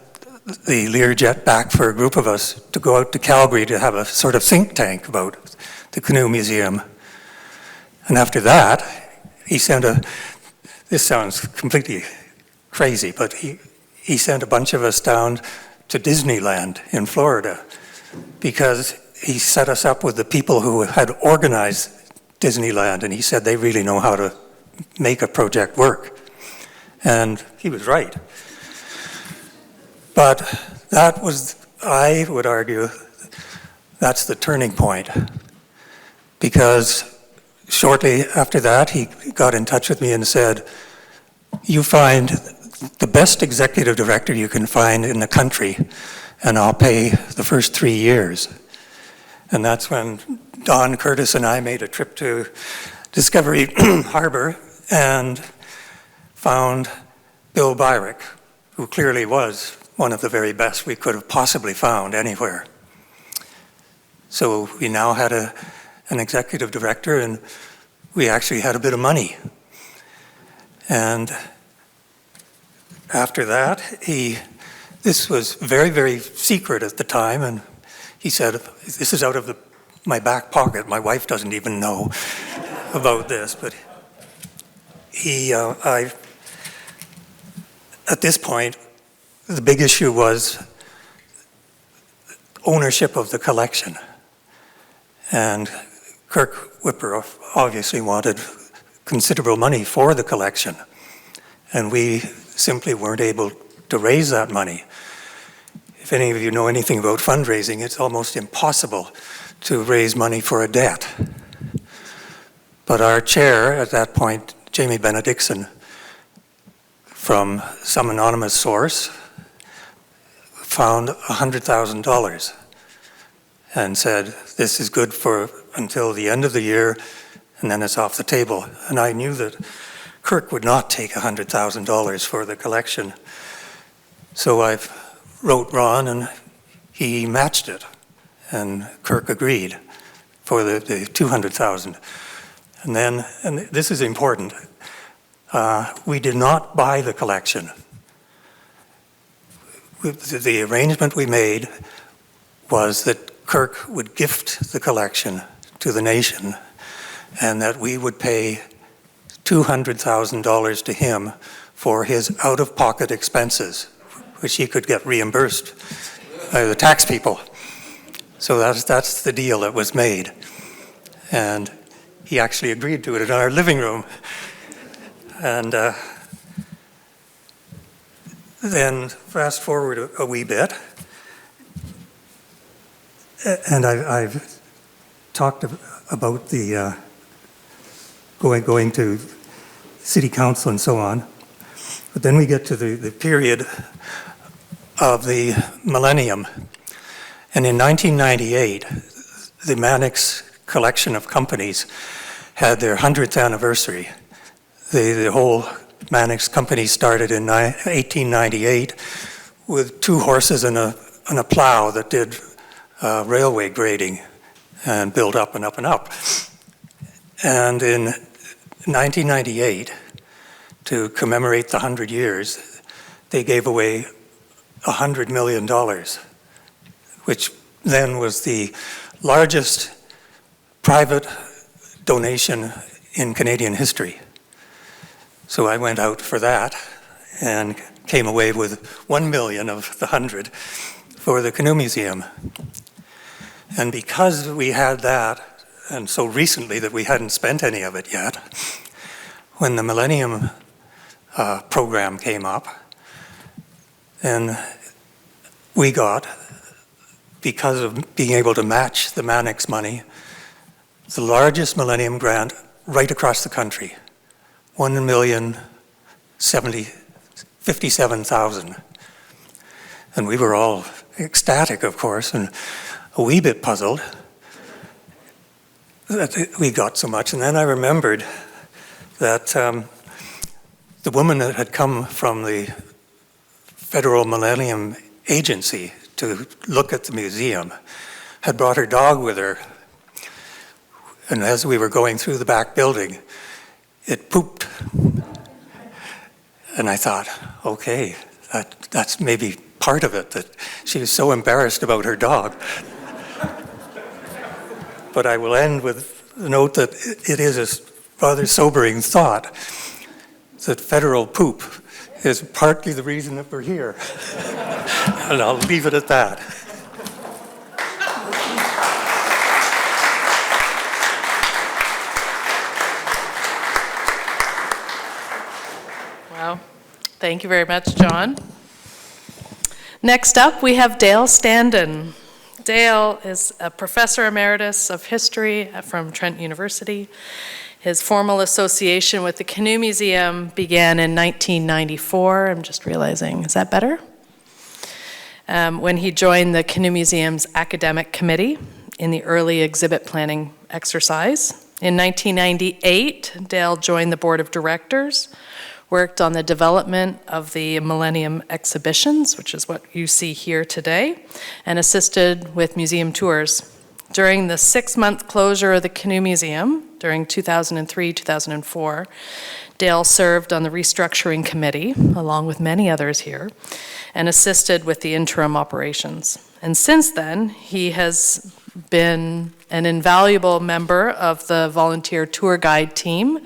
F: the Learjet back for a group of us to go out to Calgary to have a sort of think tank about the Canoe Museum. And after that, he sent this sounds completely crazy, but he sent a bunch of us down to Disneyland in Florida because he set us up with the people who had organized Disneyland, and he said they really know how to make a project work. And he was right. But that was, I would argue, that's the turning point. Because shortly after that, he got in touch with me and said, you find the best executive director you can find in the country, and I'll pay the first 3 years. And that's when Don Curtis and I made a trip to Discovery Harbor and found Bill Byrick, who clearly was one of the very best we could have possibly found anywhere. So we now had an executive director, and we actually had a bit of money. And after that, this was very, very secret at the time, and he said, this is out of my back pocket. My wife doesn't even know about this, but at this point, the big issue was ownership of the collection. And Kirk Whipper obviously wanted considerable money for the collection, and we simply weren't able to raise that money. If any of you know anything about fundraising, it's almost impossible to raise money for a debt. But our chair at that point, Jamie Benedictson, from some anonymous source, found $100,000 and said, this is good for until the end of the year, and then it's off the table. And I knew that Kirk would not take $100,000 for the collection. So I wrote Ron, and he matched it, and Kirk agreed for the $200,000. And then, and this is important, we did not buy the collection. The arrangement we made was that Kirk would gift the collection to the nation, and that we would pay $200,000 to him for his out-of-pocket expenses, which he could get reimbursed by the tax people. So that's the deal that was made. And he actually agreed to it in our living room. And then fast forward a wee bit, and I've talked about the going to city council and so on. But then we get to the period of the millennium. And in 1998, the Mannix collection of companies had their 100th anniversary. The whole Mannix Company started in 1898 with 2 horses and a plow that did railway grading and built up and up and up. And in 1998, to commemorate the 100 years, they gave away $100 million, which then was the largest private donation in Canadian history. So I went out for that and came away with 1 million of the 100 for the Canoe Museum. And because we had that, and so recently that we hadn't spent any of it yet, when the Millennium program came up, and we got, because of being able to match the Mannix money, the largest Millennium grant right across the country, 1,057,000. And we were all ecstatic, of course, and a wee bit puzzled that we got so much. And then I remembered that the woman that had come from the Federal Millennium Agency to look at the museum had brought her dog with her. And as we were going through the back building, it pooped. And I thought, okay, that's maybe part of it, that she was so embarrassed about her dog. But I will end with the note that it is a rather sobering thought that federal poop is partly the reason that we're here. And I'll leave it at that.
D: Wow. Thank you very much, John. Next up, we have Dale Standen. Dale is a professor emeritus of history from Trent University. His formal association with the Canoe Museum began in 1994. I'm just realizing, is that better? When he joined the Canoe Museum's academic committee in the early exhibit planning exercise. In 1998, Dale joined the board of directors, worked on the development of the Millennium exhibitions, which is what you see here today, and assisted with museum tours. During the 6-month closure of the Canoe Museum, during 2003-2004, Dale served on the restructuring committee, along with many others here, and assisted with the interim operations. And since then, he has been an invaluable member of the volunteer tour guide team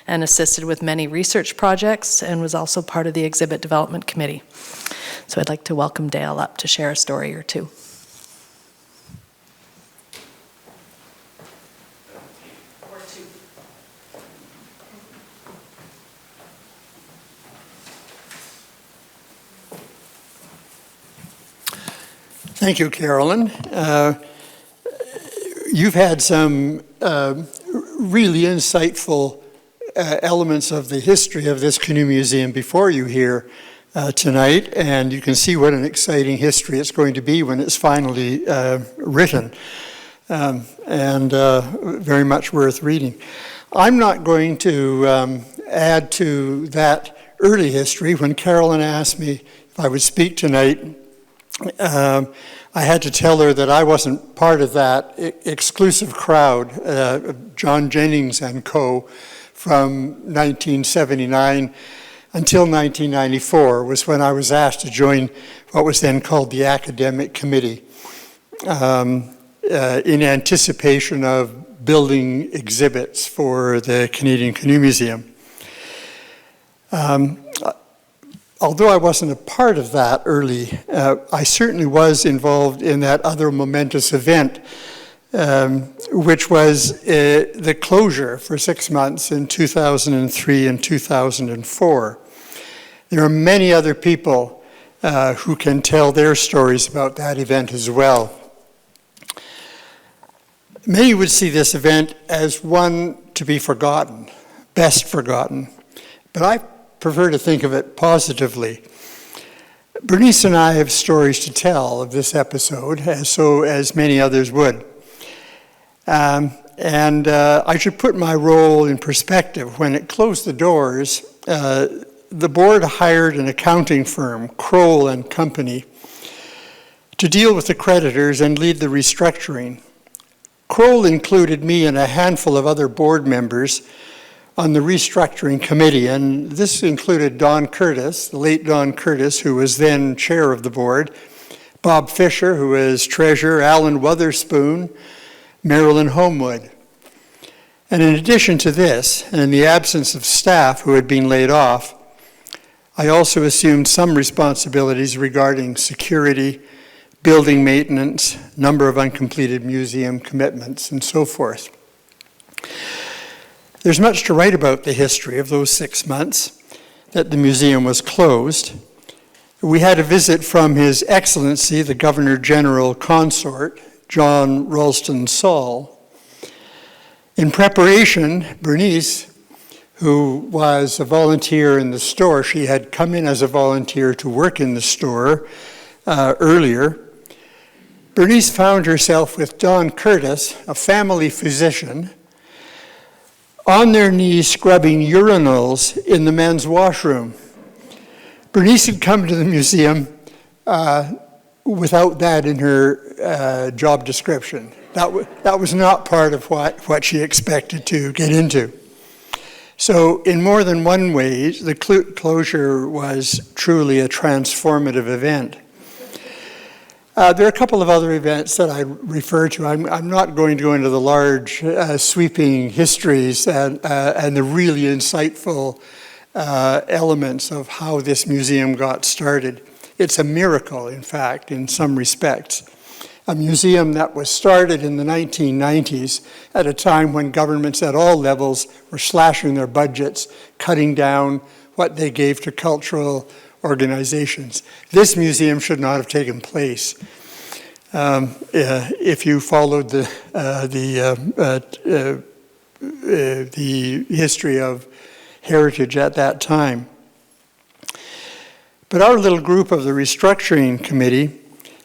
D: and assisted with many research projects and was also part of the exhibit development committee. So I'd like to welcome Dale up to share a story or two.
G: Thank you, Carolyn. You've had some really insightful elements of the history of this Canoe Museum before you here tonight, and you can see what an exciting history it's going to be when it's finally written, and very much worth reading. I'm not going to add to that early history. When Carolyn asked me if I would speak tonight, I had to tell her that I wasn't part of that exclusive crowd, John Jennings and co., from 1979 until 1994 was when I was asked to join what was then called the Academic Committee in anticipation of building exhibits for the Canadian Canoe Museum. Although I wasn't a part of that early, I certainly was involved in that other momentous event, which was the closure for 6 months in 2003 and 2004. There are many other people who can tell their stories about that event as well. Many would see this event as one to be forgotten, best forgotten, but I prefer to think of it positively. Bernice and I have stories to tell of this episode, as many others would. And I should put my role in perspective. When it closed the doors, the board hired an accounting firm, Kroll and Company, to deal with the creditors and lead the restructuring. Kroll included me and a handful of other board members on the restructuring committee, and this included Don Curtis, the late Don Curtis, who was then chair of the board, Bob Fisher, who was treasurer, Alan Wotherspoon, Marilyn Homewood. And in addition to this, and in the absence of staff who had been laid off, I also assumed some responsibilities regarding security, building maintenance, number of uncompleted museum commitments, and so forth. There's much to write about the history of those 6 months that the museum was closed. We had a visit from His Excellency, the Governor General Consort, John Ralston Saul. In preparation, Bernice, who was a volunteer in the store, she had come in as a volunteer to work in the store earlier. Bernice found herself with Don Curtis, a family physician, on their knees scrubbing urinals in the men's washroom. Bernice had come to the museum without that in her job description. That was not part of what she expected to get into. So in more than one way, the closure was truly a transformative event. There are a couple of other events that I refer to. I'm not going to go into the large sweeping histories and the really insightful elements of how this museum got started. It's a miracle, in fact, in some respects. A museum that was started in the 1990s at a time when governments at all levels were slashing their budgets, cutting down what they gave to cultural organizations. This museum should not have taken place. If you followed the history of heritage at that time. But our little group of the restructuring committee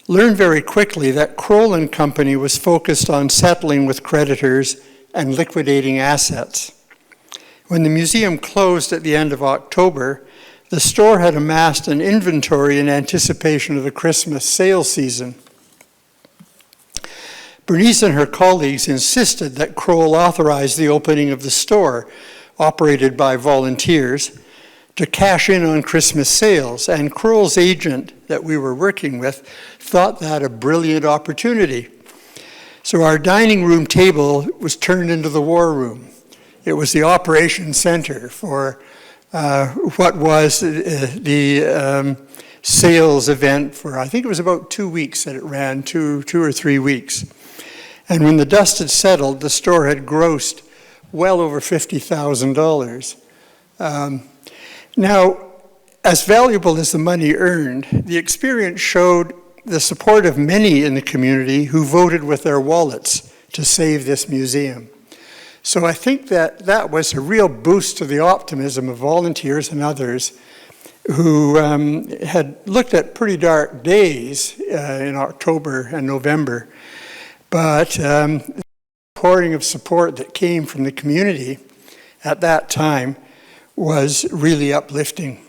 G: learned very quickly that Kroll and Company was focused on settling with creditors and liquidating assets. When the museum closed at the end of October, the store had amassed an inventory in anticipation of the Christmas sale season. Bernice and her colleagues insisted that Kroll authorize the opening of the store, operated by volunteers, to cash in on Christmas sales, and Kroll's agent that we were working with thought that a brilliant opportunity. So our dining room table was turned into the war room. It was the operations center for what was the sales event for, I think it was about 2 weeks that it ran, two or 3 weeks. And when the dust had settled, the store had grossed well over $50,000. Now, as valuable as the money earned, the experience showed the support of many in the community who voted with their wallets to save this museum. So I think that was a real boost to the optimism of volunteers and others who had looked at pretty dark days in October and November. But the pouring of support that came from the community at that time was really uplifting.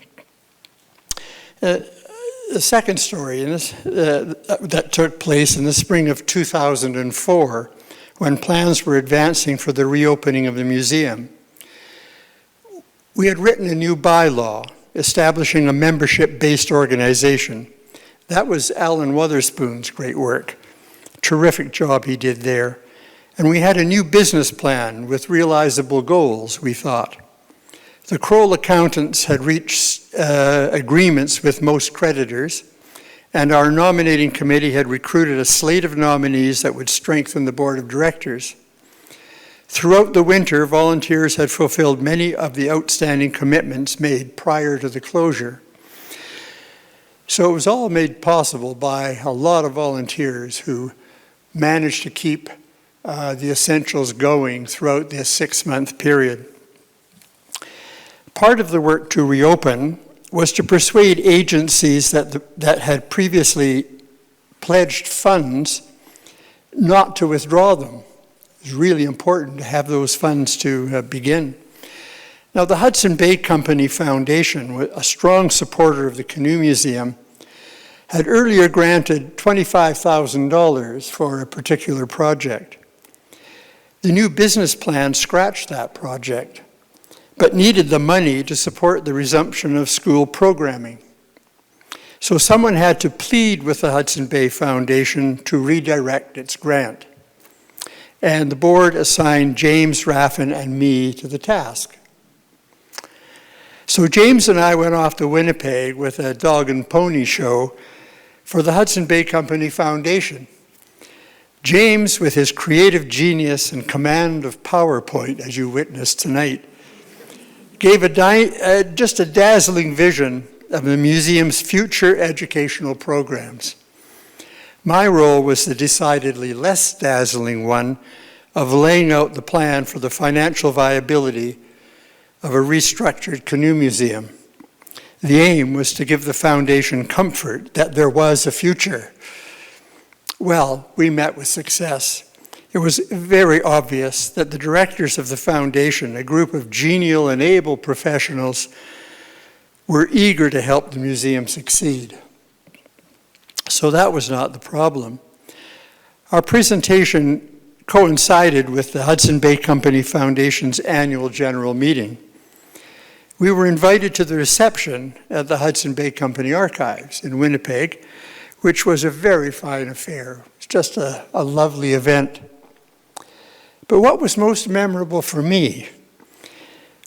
G: The second story that took place in the spring of 2004, when plans were advancing for the reopening of the museum. We had written a new bylaw establishing a membership-based organization. That was Alan Wotherspoon's great work. Terrific job he did there. And we had a new business plan with realizable goals, we thought. The Kroll accountants had reached agreements with most creditors, and our nominating committee had recruited a slate of nominees that would strengthen the board of directors. Throughout the winter, volunteers had fulfilled many of the outstanding commitments made prior to the closure. So it was all made possible by a lot of volunteers who managed to keep the essentials going throughout this 6-month period. Part of the work to reopen was to persuade agencies that had previously pledged funds not to withdraw them. It was really important to have those funds to begin. Now, the Hudson Bay Company Foundation, a strong supporter of the Canoe Museum, had earlier granted $25,000 for a particular project. The new business plan scratched that project, but needed the money to support the resumption of school programming. So someone had to plead with the Hudson Bay Foundation to redirect its grant. And the board assigned James, Raffan, and me to the task. So James and I went off to Winnipeg with a dog and pony show for the Hudson Bay Company Foundation. James, with his creative genius and command of PowerPoint, as you witnessed tonight, gave just a dazzling vision of the museum's future educational programs. My role was the decidedly less dazzling one of laying out the plan for the financial viability of a restructured canoe museum. The aim was to give the foundation comfort that there was a future. Well, we met with success. It was very obvious that the directors of the foundation, a group of genial and able professionals, were eager to help the museum succeed. So that was not the problem. Our presentation coincided with the Hudson Bay Company Foundation's annual general meeting. We were invited to the reception at the Hudson Bay Company Archives in Winnipeg, which was a very fine affair. It's just a lovely event. But what was most memorable for me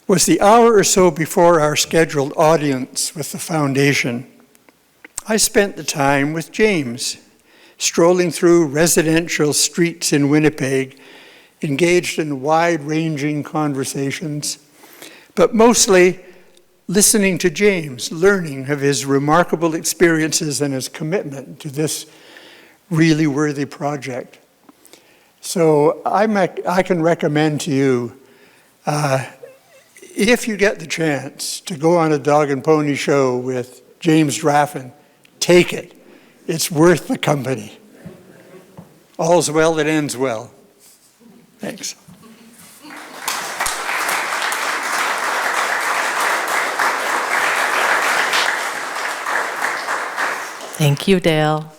G: was the hour or so before our scheduled audience with the foundation. I spent the time with James, strolling through residential streets in Winnipeg, engaged in wide-ranging conversations, but mostly listening to James, learning of his remarkable experiences and his commitment to this really worthy project. So I can recommend to you, if you get the chance to go on a dog and pony show with James Raffan, take it. It's worth the company. All's well that ends well. Thanks.
D: Thank you, Dale.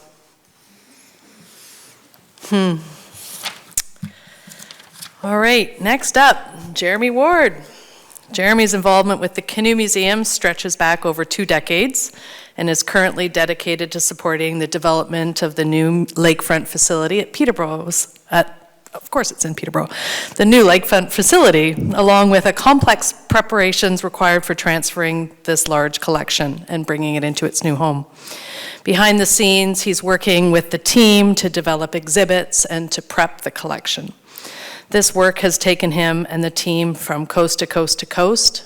D: All right, next up, Jeremy Ward. Jeremy's involvement with the Canoe Museum stretches back over 2 decades and is currently dedicated to supporting the development of the new lakefront facility at Peterborough. Of course it's in Peterborough. The new lakefront facility, along with a complex preparations required for transferring this large collection and bringing it into its new home. Behind the scenes, he's working with the team to develop exhibits and to prep the collection. This work has taken him and the team from coast to coast to coast,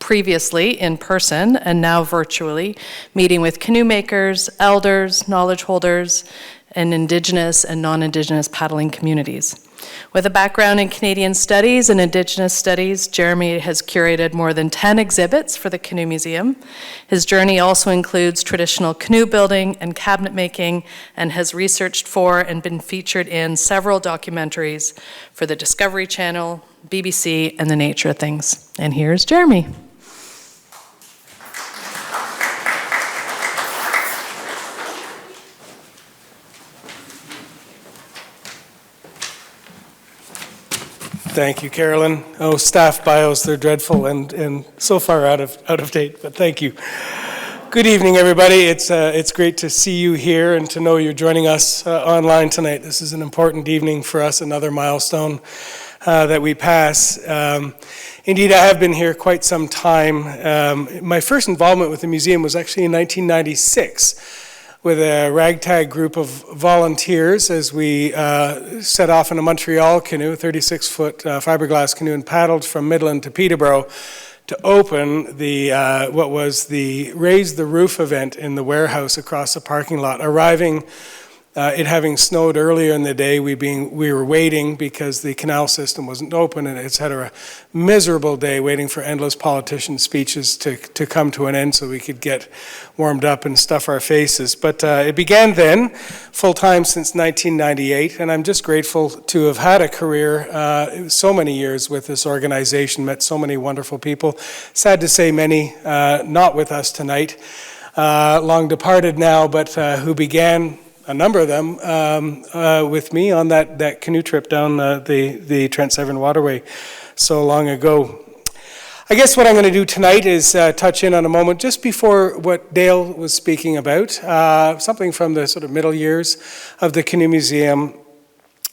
D: previously in person and now virtually, meeting with canoe makers, elders, knowledge holders, and Indigenous and non-Indigenous paddling communities. With a background in Canadian studies and Indigenous studies, Jeremy has curated more than 10 exhibits for the Canoe Museum. His journey also includes traditional canoe building and cabinet making, and has researched for and been featured in several documentaries for the Discovery Channel, BBC, and The Nature of Things. And here's Jeremy.
H: Thank you, Carolyn. Oh, staff bios, they're dreadful and so far out of date, but thank you. Good evening, everybody. It's great to see you here and to know you're joining us online tonight. This is an important evening for us, another milestone that we pass. Indeed, I have been here quite some time. My first involvement with the museum was actually in 1996. With a ragtag group of volunteers as we set off in a Montreal canoe, a 36-foot fiberglass canoe, and paddled from Midland to Peterborough to open the what was the Raise the Roof event in the warehouse across the parking lot, arriving It having snowed earlier in the day, we were waiting because the canal system wasn't open, and it's had a miserable day waiting for endless politician speeches to come to an end so we could get warmed up and stuff our faces. But it began then, full-time since 1998, and I'm just grateful to have had a career, so many years with this organization, met so many wonderful people. Sad to say many not with us tonight, long departed now, but who began, a number of them, with me on that canoe trip down the Trent Severn Waterway so long ago. I guess what I'm going to do tonight is touch in on a moment just before what Dale was speaking about, something from the sort of middle years of the Canoe Museum.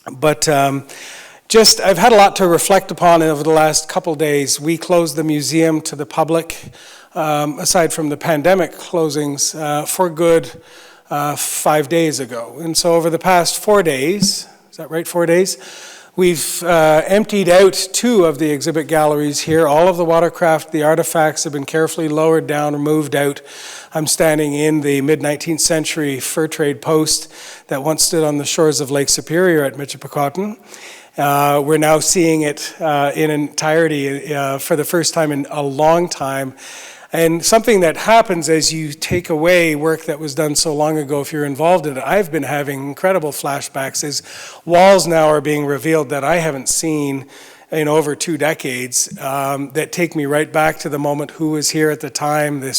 H: But I've had a lot to reflect upon over the last couple days. We closed the museum to the public, aside from the pandemic closings, for good 5 days ago. And so over the past 4 days, is that right, 4 days? We've emptied out 2 of the exhibit galleries here. All of the watercraft, the artifacts have been carefully lowered down or moved out. I'm standing in the mid-19th century fur trade post that once stood on the shores of Lake Superior at Michipicoten. We're now seeing it in entirety for the first time in a long time. And something that happens as you take away work that was done so long ago, if you're involved in it, I've been having incredible flashbacks as walls now are being revealed that I haven't seen in over 2 decades, that take me right back to the moment, who was here at the time, the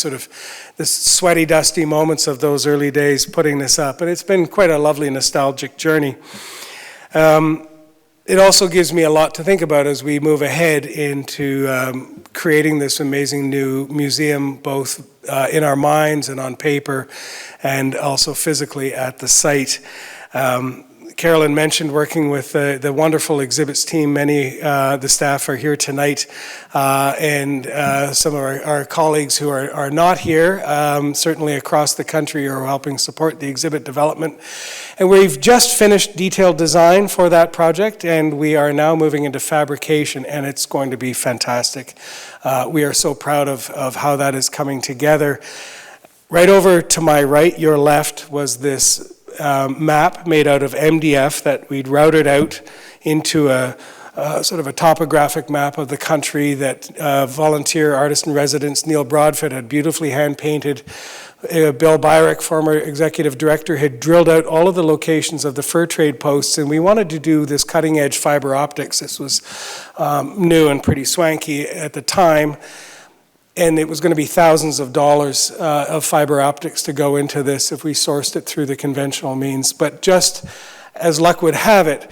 H: sweaty, dusty moments of those early days putting this up. And it's been quite a lovely nostalgic journey. It also gives me a lot to think about as we move ahead into creating this amazing new museum, both in our minds and on paper, and also physically at the site. Carolyn mentioned working with the wonderful exhibits team. Many the staff are here tonight, and some of our colleagues who are not here, certainly across the country, are helping support the exhibit development. And we've just finished detailed design for that project, and we are now moving into fabrication, and it's going to be fantastic. We are so proud of how that is coming together. Right over to my right, your left, was this map made out of MDF that we'd routed out into a sort of a topographic map of the country that volunteer artist in residence Neil Broadfoot had beautifully hand-painted. Bill Byrick, former executive director, had drilled out all of the locations of the fur trade posts, and we wanted to do this cutting-edge fiber optics. This was new and pretty swanky at the time. And it was going to be thousands of dollars of fiber optics to go into this if we sourced it through the conventional means. But just as luck would have it,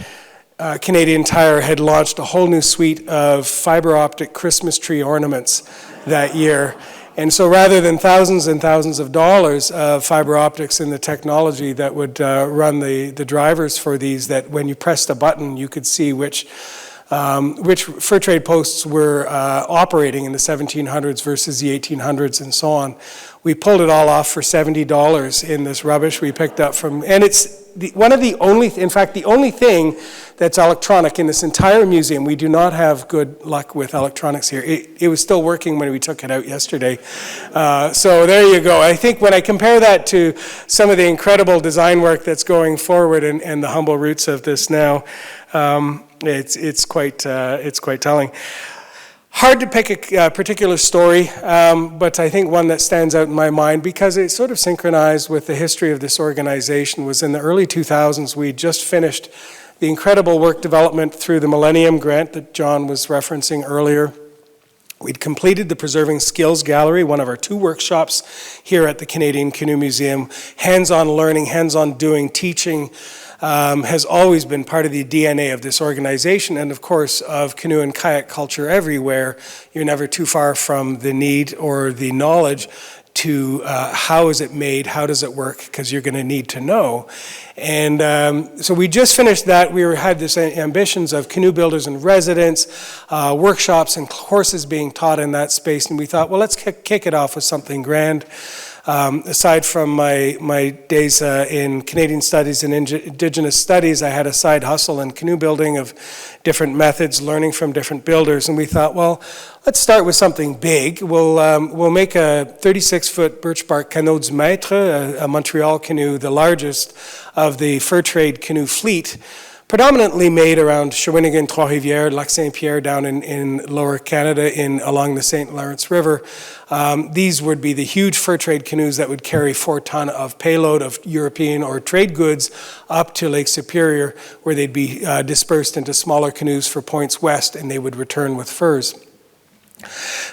H: Canadian Tire had launched a whole new suite of fiber optic Christmas tree ornaments that year. And so rather than thousands and thousands of dollars of fiber optics in the technology that would run the drivers for these, that when you pressed a button, you could see which fur trade posts were operating in the 1700s versus the 1800s and so on. We pulled it all off for $70 in this rubbish we picked up from, and it's the only thing that's electronic in this entire museum. We do not have good luck with electronics here. It was still working when we took it out yesterday. So there you go. I think when I compare that to some of the incredible design work that's going forward and the humble roots of this now, it's quite telling. Hard to pick a particular story, but I think one that stands out in my mind because it sort of synchronized with the history of this organization was in the early 2000s. We just finished the incredible work development through the Millennium Grant that John was referencing earlier. We'd completed the Preserving Skills Gallery, one of our 2 workshops here at the Canadian Canoe Museum. Hands-on learning, hands-on doing, teaching, has always been part of the DNA of this organization and, of course, of canoe and kayak culture everywhere. You're never too far from the need or the knowledge to how is it made, how does it work, because you're going to need to know. And so we just finished that. We had this ambitions of canoe builders in residence, workshops and courses being taught in that space, and we thought, well, let's kick it off with something grand. Aside from my days in Canadian Studies and Indigenous Studies, I had a side hustle in canoe building of different methods, learning from different builders, and we thought, well, let's start with something big. We'll make a 36-foot birch bark Canolds Maitre, a Montreal canoe, the largest of the fur trade canoe fleet, predominantly made around Shawinigan, Trois-Rivières, Lac-Saint-Pierre, down in Lower Canada, along the St. Lawrence River. These would be the huge fur trade canoes that would carry 4 ton of payload of European or trade goods up to Lake Superior, where they'd be dispersed into smaller canoes for points west, and they would return with furs.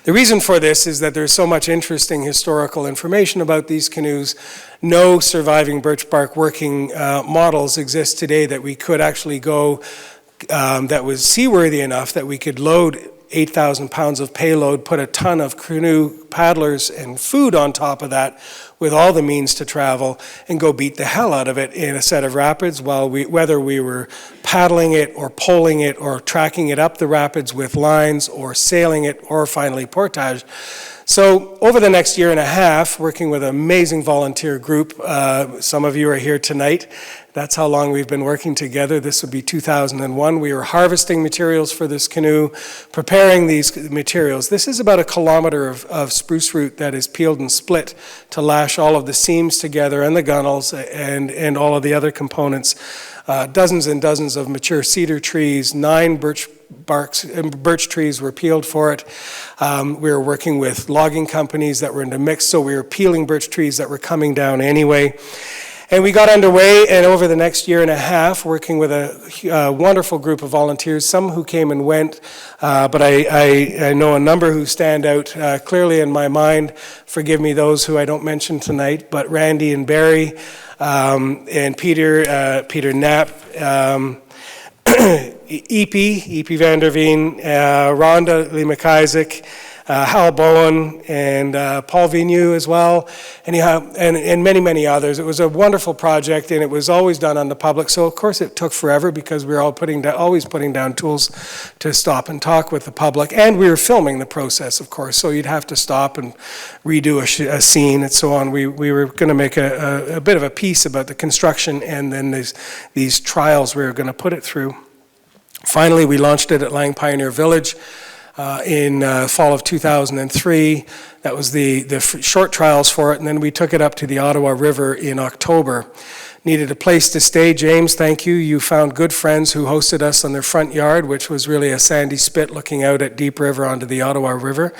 H: The reason for this is that there's so much interesting historical information about these canoes. No surviving birch bark working models exist today that we could actually go, that was seaworthy enough that we could load 8,000 pounds of payload, put a ton of canoe paddlers and food on top of that with all the means to travel, and go beat the hell out of it in a set of rapids, whether we were paddling it or poling it or tracking it up the rapids with lines or sailing it or finally portage. So over the next year and a half, working with an amazing volunteer group, some of you are here tonight. That's how long we've been working together. This would be 2001. We were harvesting materials for this canoe, preparing these materials. This is about 1 kilometer of spruce root that is peeled and split to lash all of the seams together and the gunnels and all of the other components. Dozens and dozens of mature cedar trees, 9 birch trees were peeled for it. We were working with logging companies that were in the mix, so we were peeling birch trees that were coming down anyway. And we got underway, and over the next year and a half, working with a wonderful group of volunteers, some who came and went, but I know a number who stand out clearly in my mind. Forgive me those who I don't mention tonight, but Randy and Barry, and Peter Knapp, E.P. van der Veen, Rhonda Lee McIsaac, Hal Bowen, and Paul Vigneault as well, and many, many others. It was a wonderful project, and it was always done on the public. So, of course, it took forever because we were always putting down tools to stop and talk with the public. And we were filming the process, of course, so you'd have to stop and redo a scene and so on. We were going to make a bit of a piece about the construction and then these trials we were going to put it through. Finally, we launched it at Lang Pioneer Village in fall of 2003. That was the short trials for it, and then we took it up to the Ottawa River in October. Needed a place to stay. James, thank you. You found good friends who hosted us on their front yard, which was really a sandy spit looking out at Deep River onto the Ottawa River.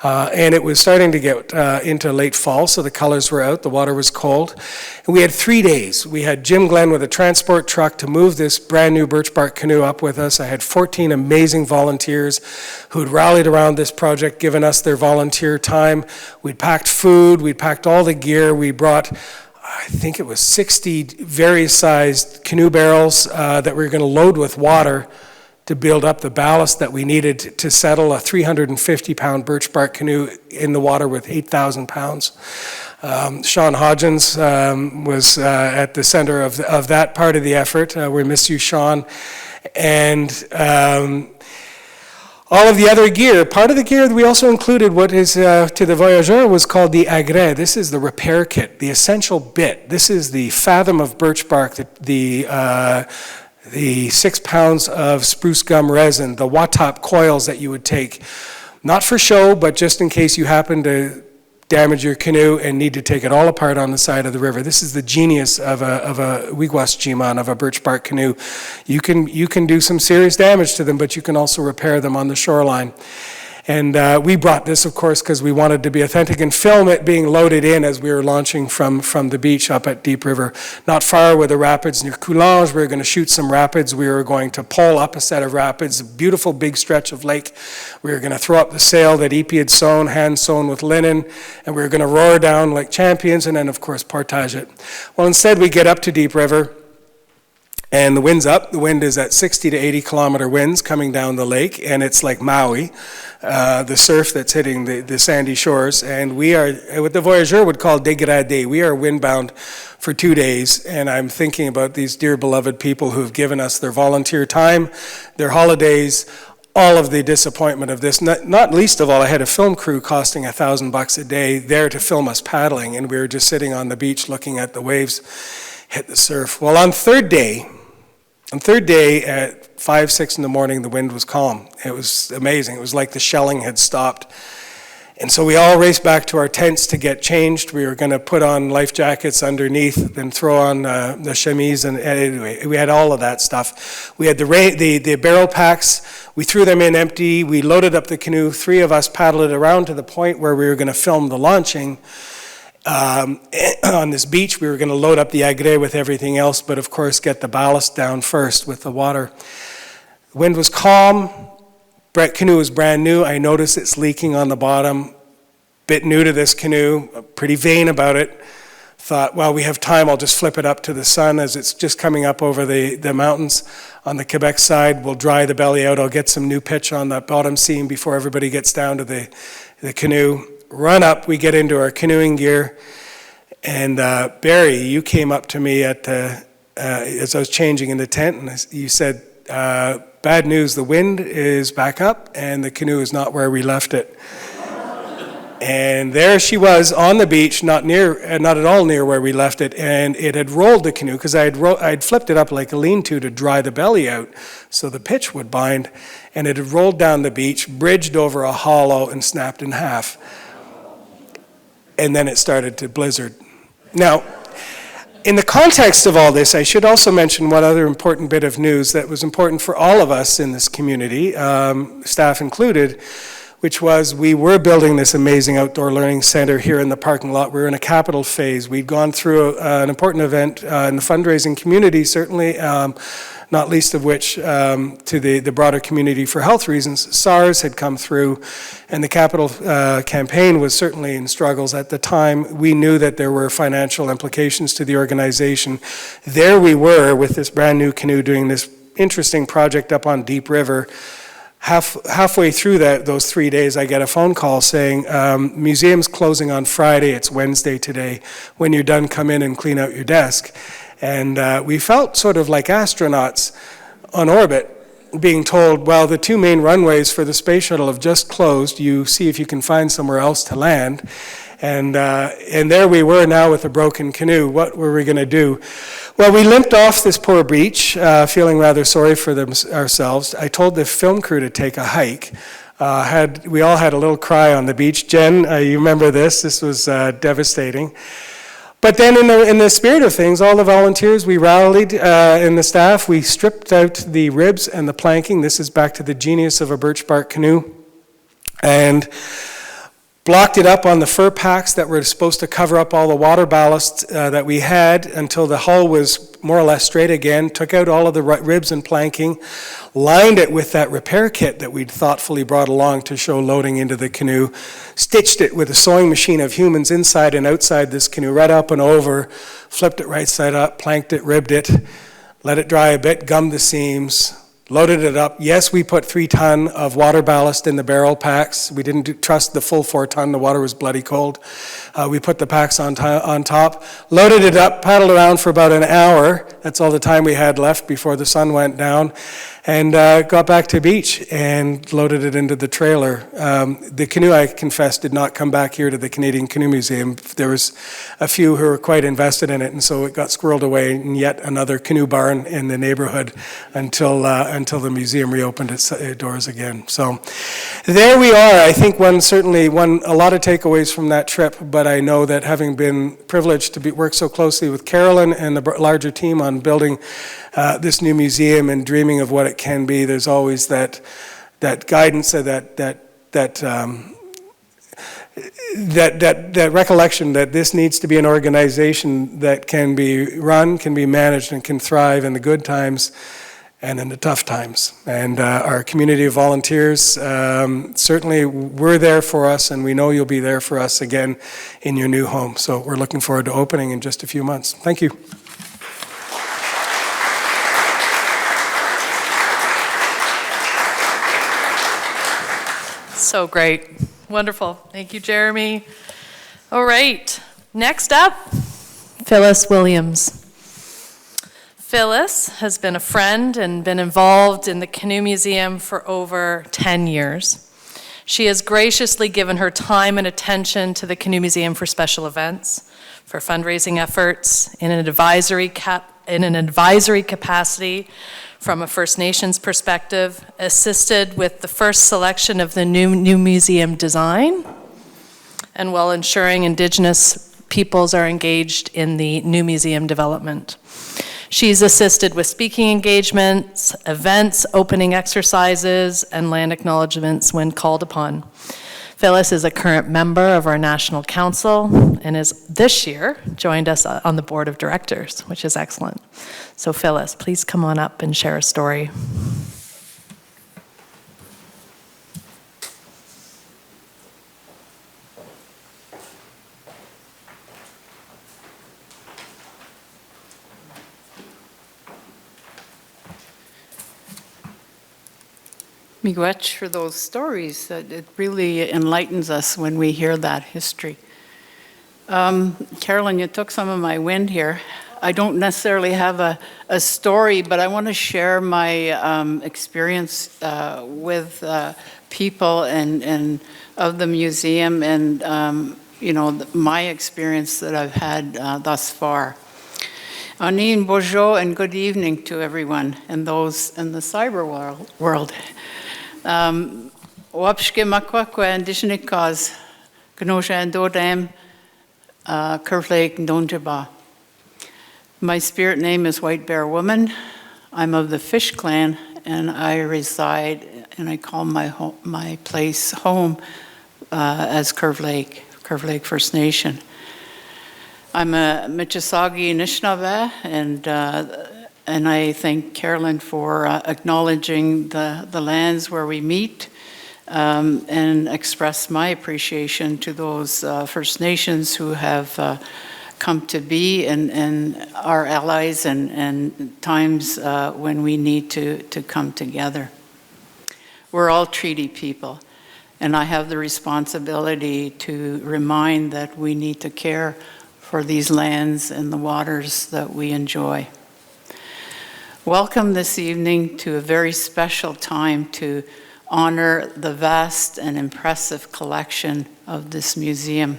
H: And it was starting to get into late fall, so the colors were out, the water was cold. And we had 3 days. We had Jim Glenn with a transport truck to move this brand new birch bark canoe up with us. I had 14 amazing volunteers who'd rallied around this project, given us their volunteer time. We'd packed food, we'd packed all the gear, we brought I think it was 60 various sized canoe barrels that we were going to load with water to build up the ballast that we needed to settle a 350-pound birch bark canoe in the water with 8,000 pounds. Sean Hodgins was at the center of that part of the effort. We miss you, Sean. And all of the other gear, part of the gear we also included what is to the voyageur was called the agrès. This is the repair kit, the essential bit. This is the fathom of birch bark, the 6 pounds of spruce gum resin, the Watop coils that you would take, not for show, but just in case you happen to damage your canoe and need to take it all apart on the side of the river. This is the genius of a Wigwas Jiman, of a birch bark canoe. You can do some serious damage to them, but you can also repair them on the shoreline. And we brought this, of course, because we wanted to be authentic and film it being loaded in as we were launching from the beach up at Deep River. Not far were the rapids near Coulanges. We were going to shoot some rapids. We were going to pole up a set of rapids, a beautiful big stretch of lake. We were going to throw up the sail that EP had sewn, hand sewn with linen, and we were going to roar down like champions and then, of course, portage it. Well, instead, we get up to Deep River, and the wind's up. The wind is at 60 to 80 kilometer winds coming down the lake, and it's like Maui, the surf that's hitting the sandy shores. And we are, what the voyageur would call dégradé. We are windbound for 2 days, and I'm thinking about these dear beloved people who've given us their volunteer time, their holidays, all of the disappointment of this. Not least of all, I had a film crew costing $1,000 a day there to film us paddling, and we were just sitting on the beach looking at the waves hit the surf. Well, on third day at 5, 6 in the morning, the wind was calm. It was amazing. It was like the shelling had stopped. And so we all raced back to our tents to get changed. We were going to put on life jackets underneath, then throw on the chemise, and anyway, we had all of that stuff. We had the barrel packs. We threw them in empty. We loaded up the canoe. 3 of us paddled it around to the point where we were going to film the launching. On this beach, we were going to load up the agré with everything else, but of course get the ballast down first with the water. The wind was calm. Canoe was brand new. I noticed it's leaking on the bottom. Bit new to this canoe, pretty vain about it. Thought, well, we have time, I'll just flip it up to the sun as it's just coming up over the mountains on the Quebec side. We'll dry the belly out. I'll get some new pitch on that bottom seam before everybody gets down to the canoe. Run up, we get into our canoeing gear. And Barry, you came up to me as I was changing in the tent, and you said, bad news, the wind is back up and the canoe is not where we left it. And there she was on the beach, not at all near where we left it, and it had rolled the canoe because I'd flipped it up like a lean-to to dry the belly out so the pitch would bind, and it had rolled down the beach, bridged over a hollow, and snapped in half. And then it started to blizzard. Now, in the context of all this, I should also mention one other important bit of news that was important for all of us in this community, staff included, which was we were building this amazing outdoor learning center here in the parking lot. We were in a capital phase. We'd gone through an important event in the fundraising community, certainly, not least of which to the broader community for health reasons. SARS had come through, and the capital campaign was certainly in struggles at the time. We knew that there were financial implications to the organization. There we were with this brand new canoe doing this interesting project up on Deep River. Halfway through those 3 days, I get a phone call saying, museum's closing on Friday, it's Wednesday today. When you're done, come in and clean out your desk. And we felt sort of like astronauts on orbit being told, well, the 2 main runways for the space shuttle have just closed. You see if you can find somewhere else to land. And there we were now with a broken canoe. What were we going to do? Well, we limped off this poor beach, feeling rather sorry for ourselves. I told the film crew to take a hike. We all had a little cry on the beach. Jen, you remember this. This was devastating. But then in the spirit of things, all the volunteers, we rallied in the staff. We stripped out the ribs and the planking. This is back to the genius of a birch bark canoe. And blocked it up on the fur packs that were supposed to cover up all the water ballast that we had until the hull was more or less straight again, took out all of the ribs and planking, lined it with that repair kit that we'd thoughtfully brought along to show loading into the canoe, stitched it with a sewing machine of humans inside and outside this canoe, right up and over, flipped it right side up, planked it, ribbed it, let it dry a bit, gummed the seams, loaded it up. Yes, we put 3 ton of water ballast in the barrel packs. We didn't trust the full 4 ton. The water was bloody cold. We put the packs on top, loaded it up, paddled around for about an hour. That's all the time we had left before the sun went down, and got back to beach and loaded it into the trailer. The canoe, I confess, did not come back here to the Canadian Canoe Museum. There was a few who were quite invested in it, and so it got squirreled away in yet another canoe barn in the neighborhood until the museum reopened its doors again. So there we are. I think a lot of takeaways from that trip, but I know that having been privileged to work so closely with Carolyn and the larger team on building this new museum and dreaming of what it can be, there's always that guidance, that recollection that this needs to be an organization that can be run, can be managed, and can thrive in the good times and in the tough times. And our community of volunteers certainly were there for us, and we know you'll be there for us again in your new home. So we're looking forward to opening in just a few months. Thank you.
D: So great. Wonderful. Thank you, Jeremy. All right. Next up, Phyllis Williams. Phyllis has been a friend and been involved in the Canoe Museum for over 10 years. She has graciously given her time and attention to the Canoe Museum for special events, for fundraising efforts, in an advisory capacity from a First Nations perspective, assisted with the first selection of the new museum design, and while ensuring Indigenous peoples are engaged in the new museum development. She's assisted with speaking engagements, events, opening exercises, and land acknowledgements when called upon. Phyllis is a current member of our National Council and is this year joined us on the board of directors, which is excellent. So Phyllis, please come on up and share a story.
I: Miigwech for those stories. It really enlightens us when we hear that history. Carolyn, you took some of my wind here. I don't necessarily have a story, but I want to share my experience with people and of the museum and my experience that I've had thus far. Anin Bojo, and good evening to everyone and those in the cyber world. Wapshke Makwakwa and Dishnikaz, Kenosha and Dodam, Kerflake and Donjaba. My spirit name is White Bear Woman. I'm of the Fish Clan, and I reside and I call my place home as Curve Lake First Nation. I'm a Mississauga Anishinaabe, and I thank Carolyn for acknowledging the lands where we meet and express my appreciation to those First Nations who have come to be and our allies and times when we need to come together. We're all treaty people, and I have the responsibility to remind that we need to care for these lands and the waters that we enjoy. Welcome this evening to a very special time to honor the vast and impressive collection of this museum.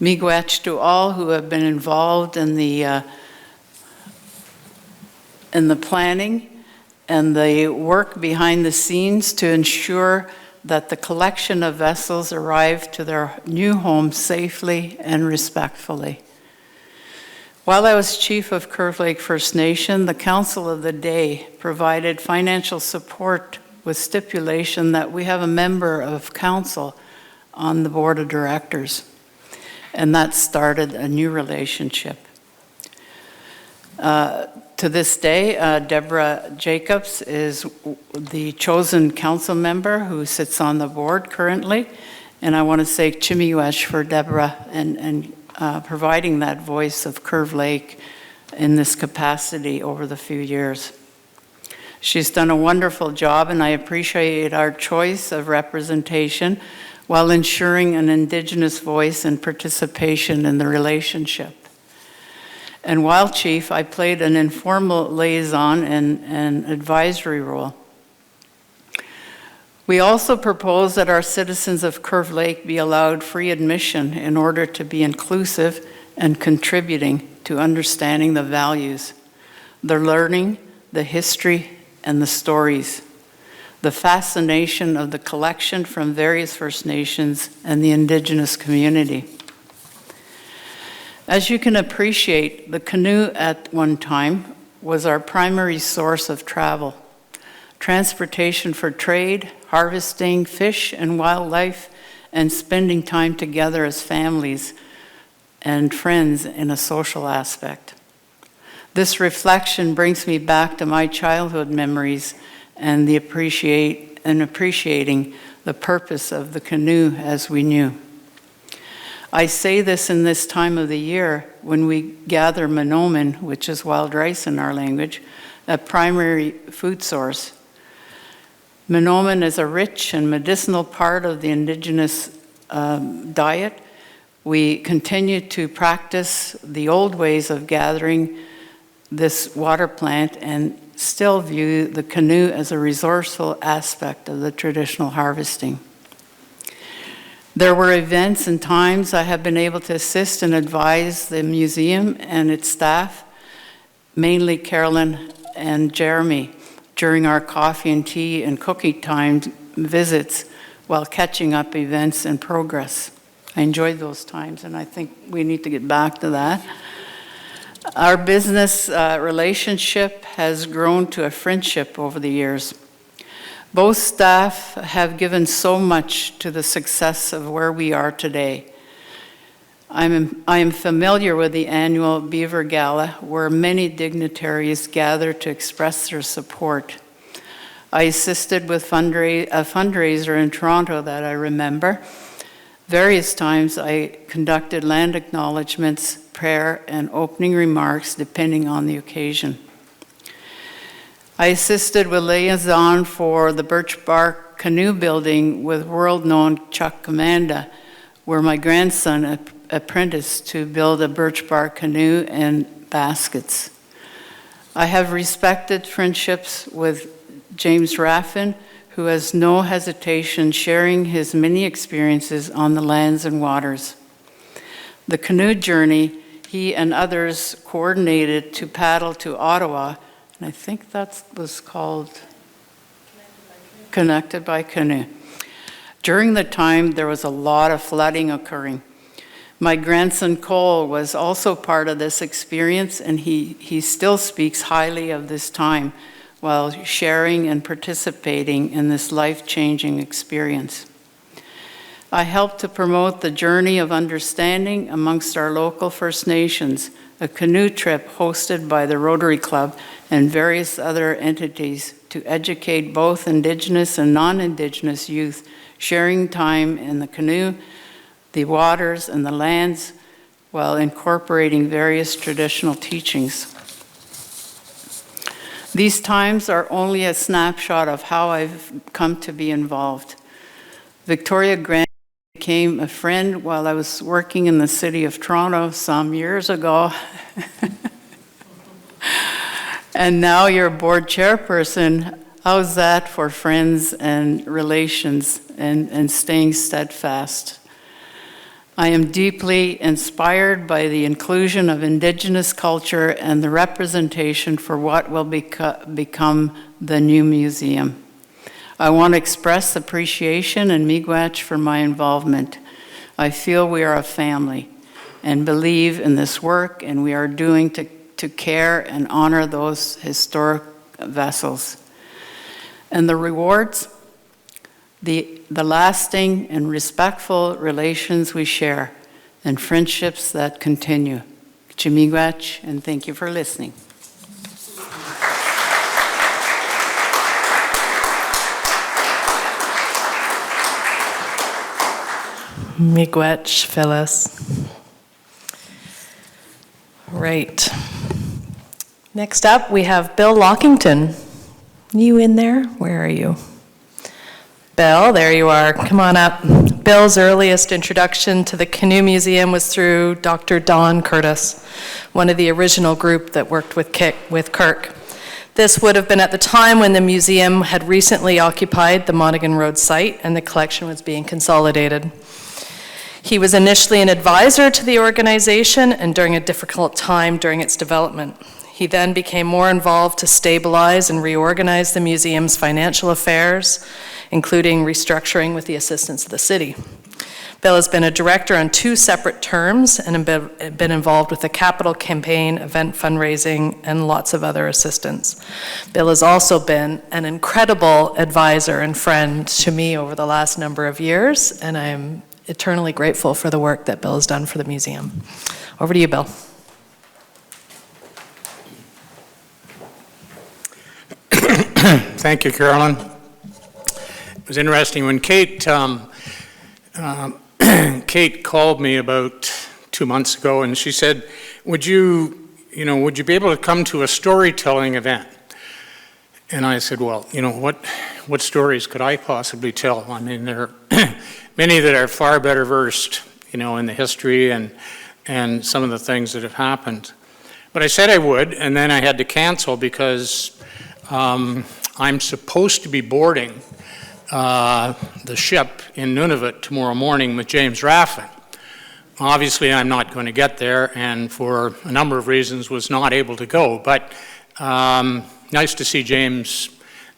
I: Miigwech to all who have been involved in the planning and the work behind the scenes to ensure that the collection of vessels arrive to their new home safely and respectfully. While I was chief of Curve Lake First Nation, the Council of the Day provided financial support with stipulation that we have a member of council on the board of directors. And that started a new relationship. To this day, Deborah Jacobs is the chosen council member who sits on the board currently. And I want to say Chimiwech for Deborah and providing that voice of Curve Lake in this capacity over the few years. She's done a wonderful job, and I appreciate our choice of representation while ensuring an Indigenous voice and participation in the relationship. And while chief, I played an informal liaison and advisory role. We also propose that our citizens of Curve Lake be allowed free admission in order to be inclusive and contributing to understanding the values, the learning, the history, and the stories, the fascination of the collection from various First Nations and the Indigenous community. As you can appreciate, the canoe at one time was our primary source of travel, transportation for trade, harvesting fish and wildlife, and spending time together as families and friends in a social aspect. This reflection brings me back to my childhood memories and appreciating the purpose of the canoe as we knew. I say this in this time of the year when we gather manomen, which is wild rice in our language, a primary food source. Manomen is a rich and medicinal part of the Indigenous diet. We continue to practice the old ways of gathering this water plant and still view the canoe as a resourceful aspect of the traditional harvesting. There were events and times I have been able to assist and advise the museum and its staff, mainly Carolyn and Jeremy, during our coffee and tea and cookie time visits while catching up events and progress. I enjoyed those times, and I think we need to get back to that. Our business relationship has grown to a friendship over the years. Both staff have given so much to the success of where we are today. I am familiar with the annual Beaver Gala, where many dignitaries gather to express their support. I assisted with a fundraiser in Toronto that I remember. Various times I conducted land acknowledgements, prayer, and opening remarks, depending on the occasion. I assisted with liaison for the Birch Bark Canoe building with world-known Chuck Commanda, where my grandson apprenticed to build a birch bark canoe and baskets. I have respected friendships with James Raffan, who has no hesitation sharing his many experiences on the lands and waters. The canoe journey he and others coordinated to paddle to Ottawa, and I think that was called Connected by Canoe. During the time, there was a lot of flooding occurring. My grandson Cole was also part of this experience, and he still speaks highly of this time while sharing and participating in this life-changing experience. I helped to promote the journey of understanding amongst our local First Nations, a canoe trip hosted by the Rotary Club and various other entities to educate both Indigenous and non-Indigenous youth, sharing time in the canoe, the waters, and the lands, while incorporating various traditional teachings. These times are only a snapshot of how I've come to be involved. Victoria Grant became a friend while I was working in the city of Toronto some years ago. And now you're board chairperson. How's that for friends and relations and staying steadfast? I am deeply inspired by the inclusion of Indigenous culture and the representation for what will become the new museum. I want to express appreciation and miigwech for my involvement. I feel we are a family and believe in this work, and we are doing to care and honor those historic vessels. And the rewards, the lasting and respectful relations we share, and friendships that continue. Miigwech, and thank you for listening.
D: Miigwech, Phyllis. Right. Next up, we have Bill Lockington. You in there? Where are you? Bill, there you are. Come on up. Bill's earliest introduction to the Canoe Museum was through Dr. Don Curtis, one of the original group that worked with Kirk. This would have been at the time when the museum had recently occupied the Monaghan Road site and the collection was being consolidated. He was initially an advisor to the organization and during a difficult time during its development. He then became more involved to stabilize and reorganize the museum's financial affairs, including restructuring with the assistance of the city. Bill has been a director on 2 separate terms and been involved with the capital campaign, event fundraising, and lots of other assistance. Bill has also been an incredible advisor and friend to me over the last number of years, and I am eternally grateful for the work that Bill has done for the museum. Over to you, Bill.
J: Thank you, Carolyn. It was interesting when Kate called me about 2 months ago, and she said, would you be able to come to a storytelling event? And I said, well, what stories could I possibly tell? I mean, there are many that are far better versed, in the history and some of the things that have happened. But I said I would, and then I had to cancel because I'm supposed to be boarding the ship in Nunavut tomorrow morning with James Raffan. Obviously, I'm not going to get there, and for a number of reasons was not able to go. But nice to see James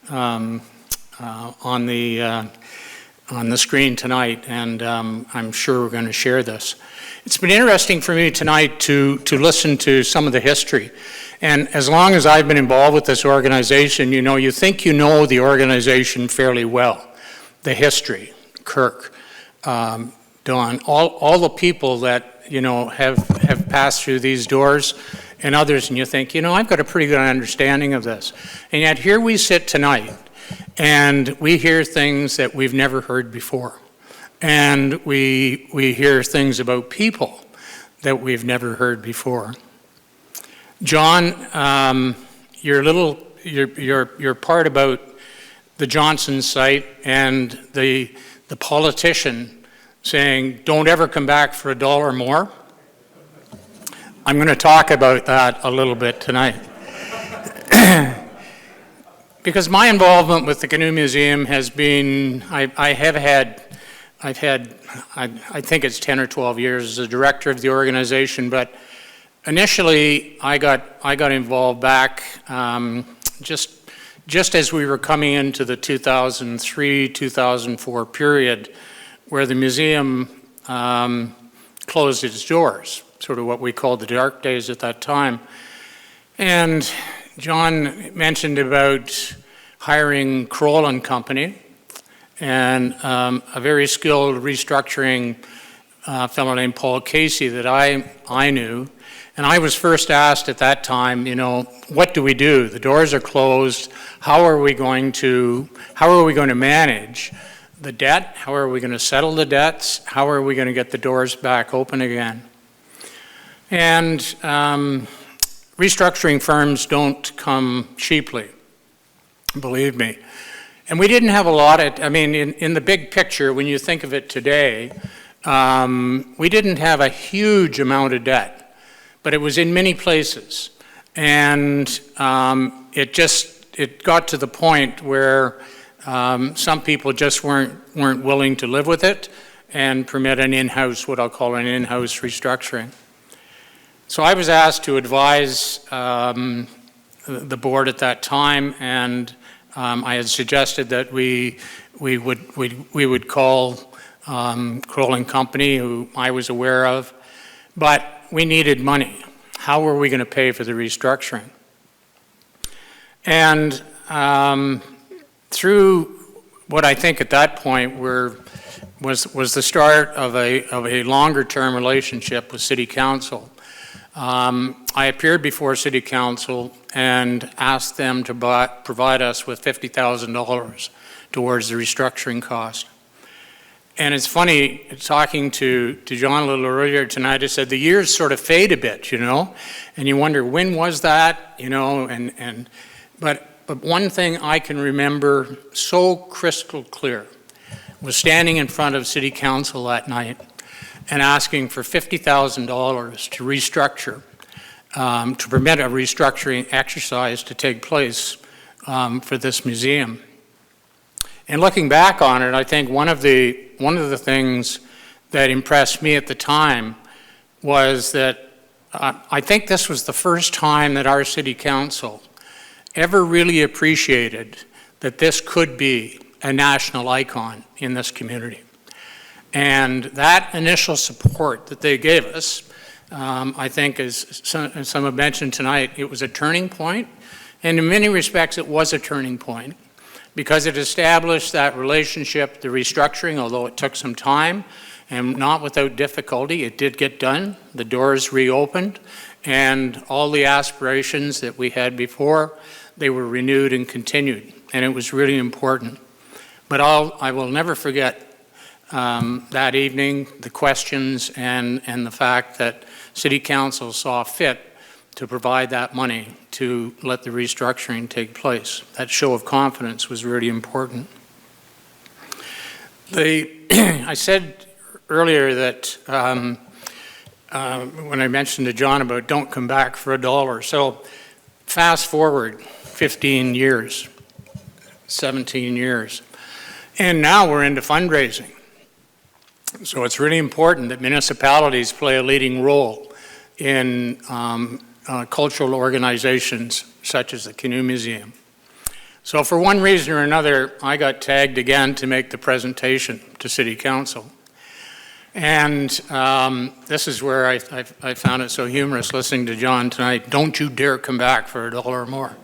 J: on the screen tonight, and I'm sure we're going to share this. It's been interesting for me tonight to listen to some of the history. And as long as I've been involved with this organization, you know, you think you know the organization fairly well. The history, Kirk, Don, all the people that, you know, have passed through these doors and others, and you think, you know, I've got a pretty good understanding of this. And yet here we sit tonight, and we hear things that we've never heard before. And we hear things about people that we've never heard before. John, your part about the Johnson site and the politician saying, don't ever come back for $1 more. I'm going to talk about that a little bit tonight. Because my involvement with the Canoe Museum has been, I think it's 10 or 12 years as a director of the organization, but initially I got involved back just as we were coming into the 2003-2004 period where the museum closed its doors, sort of what we called the dark days at that time. And John mentioned about hiring Kroll and Company and a very skilled restructuring fellow named Paul Casey that I knew. And I was first asked at that time, you know, what do we do? The doors are closed. How are we going to manage the debt? How are we going to settle the debts? How are we going to get the doors back open again? And restructuring firms don't come cheaply, believe me. And we didn't have a lot of, I mean, in the big picture, when you think of it today, we didn't have a huge amount of debt. But it was in many places, and it got to the point where some people just weren't willing to live with it and permit an in-house, what I'll call an in-house restructuring. So I was asked to advise the board at that time, and I had suggested that we would call Kroll and Company, who I was aware of, but we needed money. How were we going to pay for the restructuring? And through what I think at that point was the start of a longer-term relationship with City Council. I appeared before City Council and asked them to provide us with $50,000 towards the restructuring cost. And it's funny, talking to John a little earlier tonight, I said the years sort of fade a bit, you know, and you wonder when was that, you know, but one thing I can remember so crystal clear was standing in front of City Council that night and asking for $50,000 to restructure, to permit a restructuring exercise to take place for this museum. And looking back on it, I think one of the things that impressed me at the time was that I think this was the first time that our City Council ever really appreciated that this could be a national icon in this community. And that initial support that they gave us, I think, as some have mentioned tonight, it was a turning point. And in many respects, it was a turning point, because it established that relationship, the restructuring, although it took some time, and not without difficulty, it did get done. The doors reopened, and all the aspirations that we had before, they were renewed and continued, and it was really important. But I will never forget that evening, the questions, and the fact that City Council saw fit to provide that money to let the restructuring take place. That show of confidence was really important. I said earlier that when I mentioned to John about don't come back for $1. So fast forward 15 years, 17 years, and now we're into fundraising. So it's really important that municipalities play a leading role in cultural organizations such as the Canoe Museum. So for one reason or another, I got tagged again to make the presentation to City Council. And this is where I found it so humorous listening to John tonight. Don't you dare come back for $1 or more.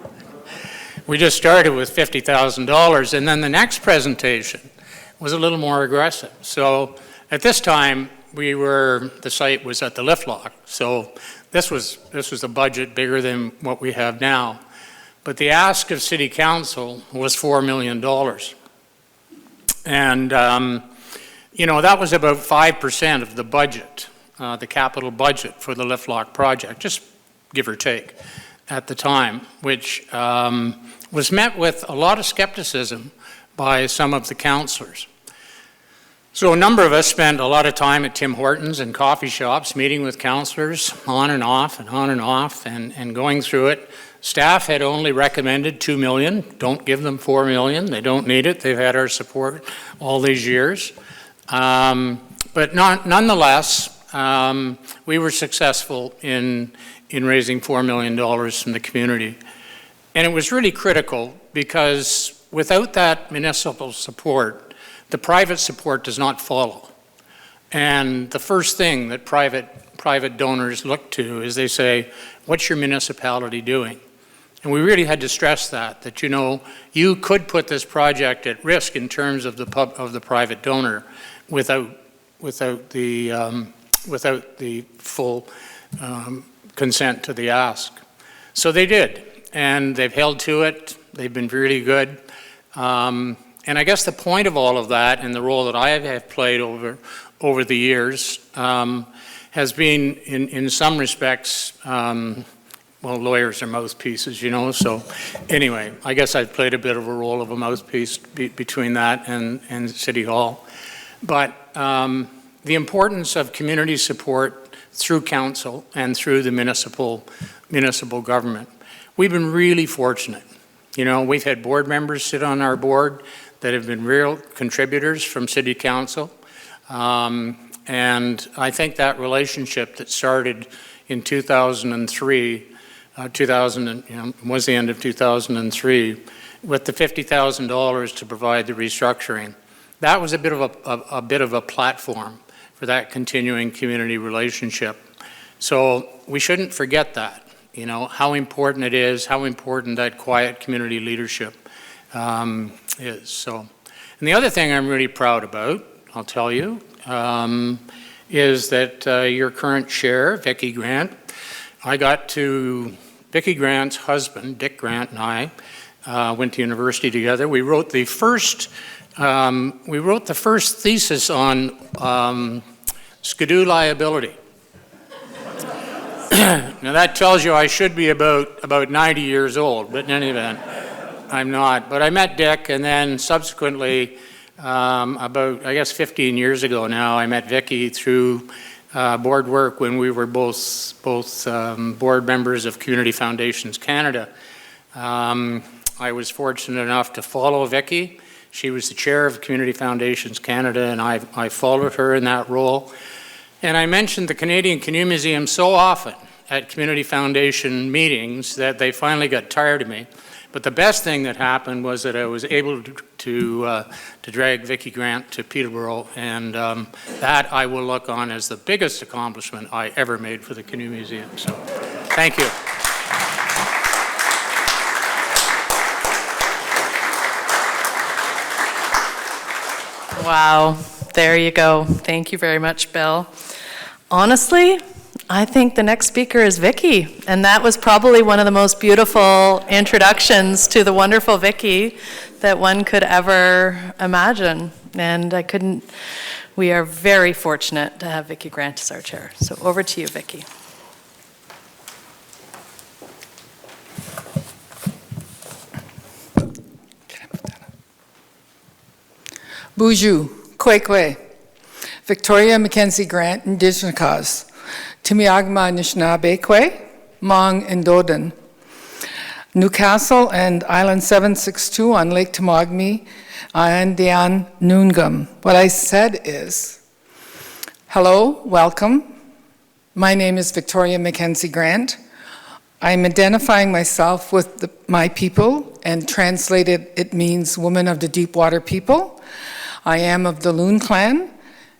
J: We just started with $50,000, and then the next presentation was a little more aggressive. So at this time, the site was at the lift lock. So this was a budget bigger than what we have now. But the ask of City Council was $4 million. And you know, that was about 5% of the budget, the capital budget for the lift lock project, just give or take at the time, which was met with a lot of skepticism by some of the councillors. So a number of us spent a lot of time at Tim Hortons and coffee shops, meeting with councillors on and off and on and off and going through it. Staff had only recommended $2 million. Don't give them $4 million. They don't need it. They've had our support all these years. But nonetheless, we were successful in raising $4 million from the community. And it was really critical because without that municipal support, the private support does not follow. And the first thing that private donors look to is they say, what's your municipality doing? And we really had to stress that you know, you could put this project at risk in terms of the private donor without the full consent to the ask. So they did, and they've held to it. They've been really good. And I guess the point of all of that and the role that I have played over the years has been, in some respects, well, lawyers are mouthpieces, you know, so anyway, I guess I've played a bit of a role of a mouthpiece between that and City Hall. But the importance of community support through council and through the municipal government. We've been really fortunate. You know, we've had board members sit on our board that have been real contributors from City Council. And I think that relationship that started in 2003, was the end of 2003, with the $50,000 to provide the restructuring, that was a bit of a platform for that continuing community relationship. So we shouldn't forget that, you know, how important it is, how important that quiet community leadership is. So, and the other thing I'm really proud about, I'll tell you, is that your current chair, Vicki Grant, Vicki Grant's husband, Dick Grant, and I went to university together. We wrote the first thesis on skidoo liability. Now that tells you I should be about 90 years old, but in any event, I'm not. But I met Dick, and then subsequently, about, I guess 15 years ago now, I met Vicki through board work when we were both board members of Community Foundations Canada. I was fortunate enough to follow Vicki. She was the chair of Community Foundations Canada, and I followed her in that role. And I mentioned the Canadian Canoe Museum so often at Community Foundation meetings that they finally got tired of me. But the best thing that happened was that I was able to drag Vicki Grant to Peterborough, and that I will look on as the biggest accomplishment I ever made for the Canoe Museum. So, thank you.
D: Wow, there you go. Thank you very much, Bill. Honestly, I think the next speaker is Vicki, and that was probably one of the most beautiful introductions to the wonderful Vicki that one could ever imagine. And we are very fortunate to have Vicki Grant as our chair. So over to you, Vicki.
K: Buju, Kwekwe, Victoria Mackenzie Grant, Indigenous Cause. Timiagma Nishnabekwe, Mong and Doden. Newcastle and Island 762 on Lake Temagami, Andian Noongum. What I said is, hello, welcome. My name is Victoria Mackenzie Grant. I'm identifying myself with my people, and translated it means woman of the deep water people. I am of the Loon clan,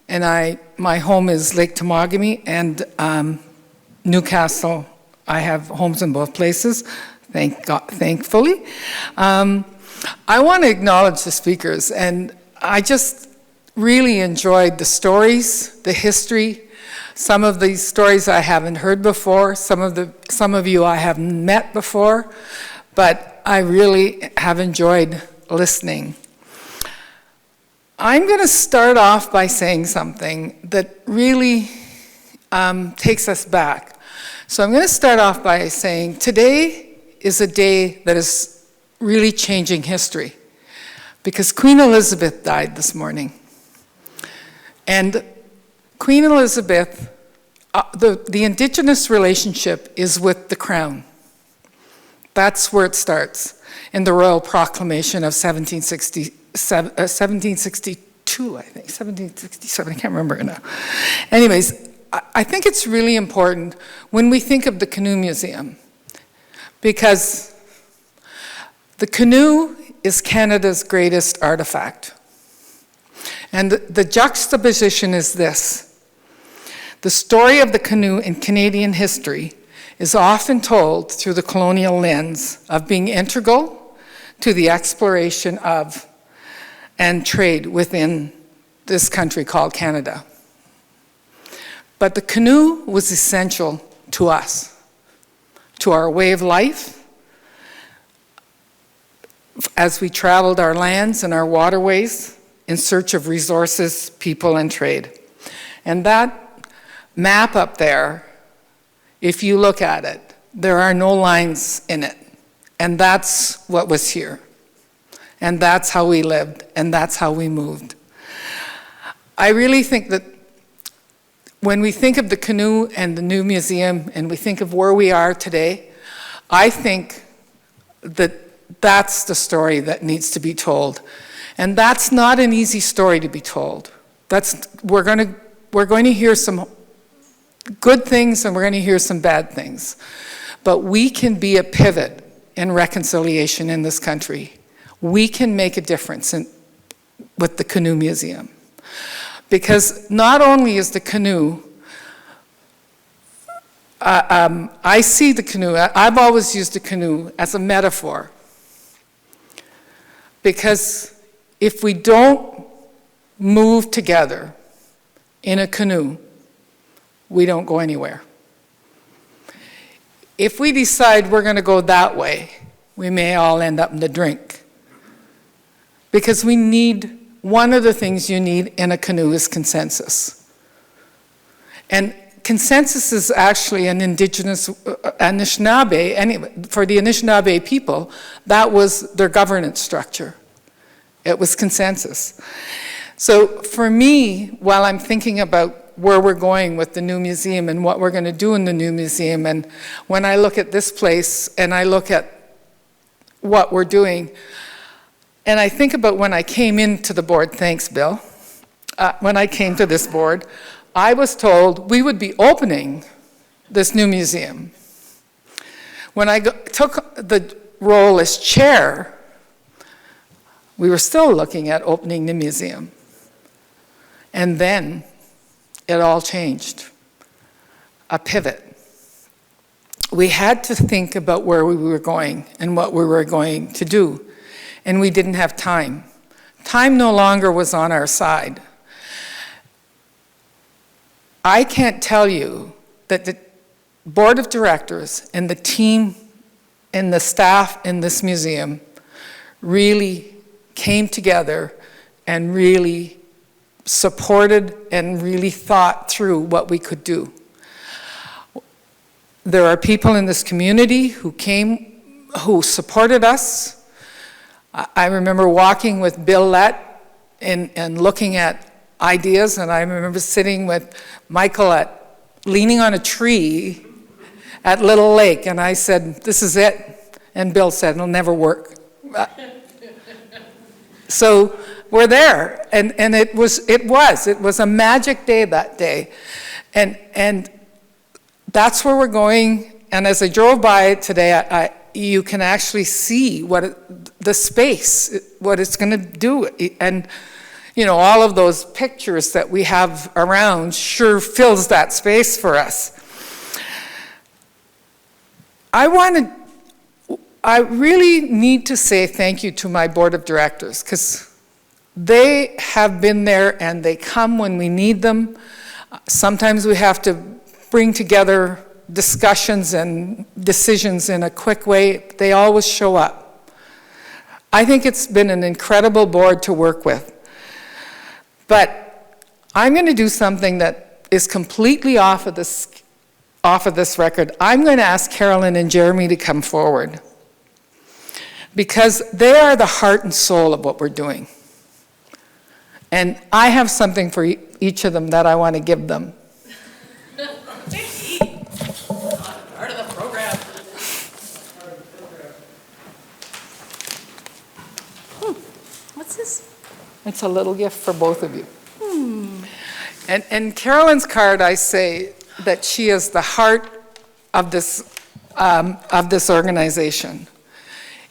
K: and my home is Lake Temagami and Newcastle. I have homes in both places. Thank God, thankfully. I want to acknowledge the speakers, and I just really enjoyed the stories, the history. Some of these stories I haven't heard before, some of you I haven't met before, but I really have enjoyed listening. I'm going to start off by saying something that really takes us back. So I'm going to start off by saying today is a day that is really changing history, because Queen Elizabeth died this morning. And Queen Elizabeth, the Indigenous relationship is with the Crown. That's where it starts in the Royal Proclamation of 1762, I think, 1767, I can't remember now. Anyways, I think it's really important when we think of the Canoe Museum, because the canoe is Canada's greatest artifact. And the juxtaposition is this. The story of the canoe in Canadian history is often told through the colonial lens of being integral to the exploration of and trade within this country called Canada. But the canoe was essential to us, to our way of life, as we traveled our lands and our waterways in search of resources, people, and trade. And that map up there, if you look at it, there are no lines in it. And that's what was here. And that's how we lived, and that's how we moved. I really think that when we think of the canoe and the new museum, and we think of where we are today, I think that that's the story that needs to be told. And that's not an easy story to be told. We're going to hear some good things, and we're going to hear some bad things. But we can be a pivot in reconciliation in this country. We can make a difference with the Canoe Museum. Because not only is the canoe, I see the canoe, I've always used the canoe as a metaphor. Because if we don't move together in a canoe, we don't go anywhere. If we decide we're going to go that way, we may all end up in the drink. Because one of the things you need in a canoe is consensus. And consensus is actually an indigenous, Anishinaabe, anyway, for the Anishinaabe people, that was their governance structure. It was consensus. So for me, while I'm thinking about where we're going with the new museum and what we're going to do in the new museum, and when I look at this place and I look at what we're doing, and I think about when I came into the board, thanks Bill, when I came to this board, I was told we would be opening this new museum. When I took the role as chair, we were still looking at opening the museum. And then it all changed. A pivot. We had to think about where we were going and what we were going to do. And we didn't have time. Time no longer was on our side. I can't tell you that the board of directors and the team and the staff in this museum really came together and really supported and really thought through what we could do. There are people in this community who supported us. I remember walking with Bill Lett and looking at ideas, and I remember sitting with Michael at leaning on a tree at Little Lake, and I said, "This is it." And Bill said, "It'll never work." So we're there, and it was a magic day that day, and that's where we're going. And as I drove by it today, you can actually see the space, what it's going to do, and all of those pictures that we have around sure fills that space for us. I really need to say thank you to my board of directors, because they have been there and they come when we need them. Sometimes we have to bring together discussions and decisions in a quick way. They always show up. I think it's been an incredible board to work with. But I'm going to do something that is completely off of this record. I'm going to ask Carolyn and Jeremy to come forward, because they are the heart and soul of what we're doing. And I have something for each of them that I want to give them.
D: Part of the program. What's this?
K: It's a little gift for both of you. And Carolyn's card, I say that she is the heart of this organization.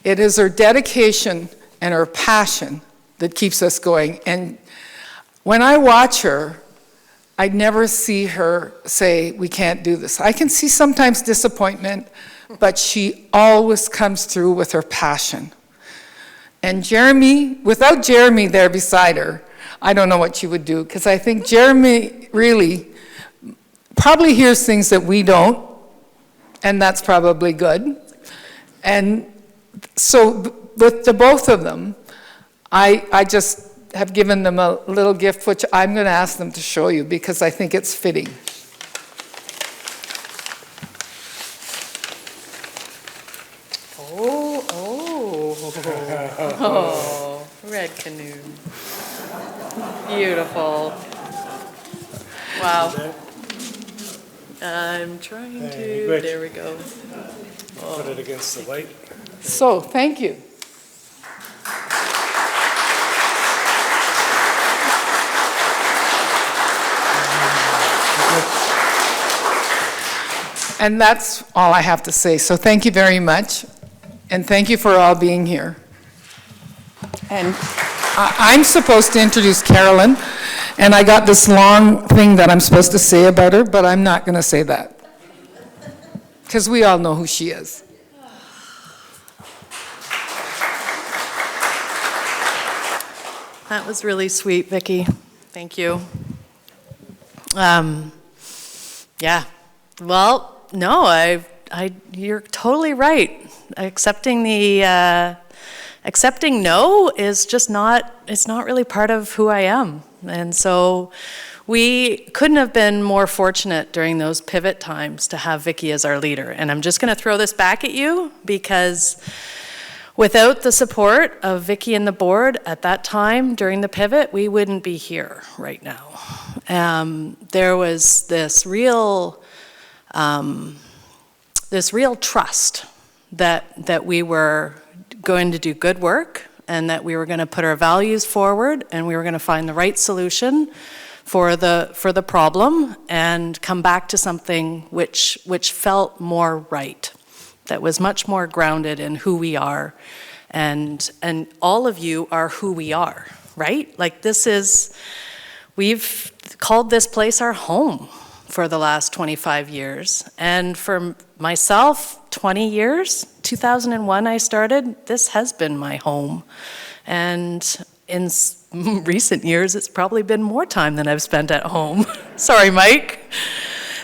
K: It is her dedication and her passion that keeps us going. And when I watch her, I never see her say, "We can't do this." I can see sometimes disappointment, but she always comes through with her passion. And Jeremy, without Jeremy there beside her, I don't know what she would do, because I think Jeremy really probably hears things that we don't, and that's probably good. And so with the both of them, I just have given them a little gift, which I'm going to ask them to show you, because I think it's fitting.
D: Oh, red canoe. Beautiful. Wow. I'm trying to, there we go.
H: Put it against the light.
K: So, thank you. And that's all I have to say. So thank you very much. And thank you for all being here. And I'm supposed to introduce Carolyn, and I got this long thing that I'm supposed to say about her, but I'm not going to say that, because we all know who she is.
D: That was really sweet, Vicki. Thank you. Yeah. Well, no, you're totally right. Accepting no is just not, it's not really part of who I am. And so we couldn't have been more fortunate during those pivot times to have Vicki as our leader. And I'm just going to throw this back at you, because without the support of Vicki and the board at that time during the pivot, we wouldn't be here right now. There was this real trust that we were going to do good work, and that we were going to put our values forward, and we were going to find the right solution for the problem, and come back to something which felt more right, that was much more grounded in who we are, and all of you are who we are, right? Like we've called this place our home for the last 25 years. And for myself, 20 years, 2001 I started, this has been my home. And in recent years, it's probably been more time than I've spent at home. Sorry, Mike.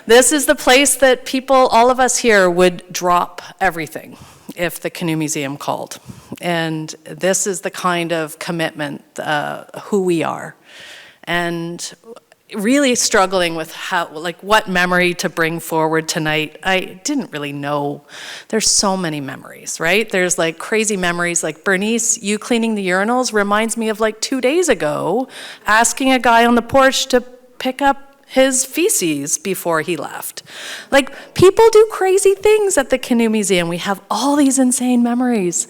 D: This is the place that people, all of us here, would drop everything if the Canoe Museum called. And this is the kind of commitment, who we are. And really struggling with what memory to bring forward tonight. I didn't really know. There's so many memories, right? There's like crazy memories, like Bernice, you cleaning the urinals reminds me of like 2 days ago, asking a guy on the porch to pick up his feces before he left. Like, people do crazy things at the Canoe Museum. We have all these insane memories.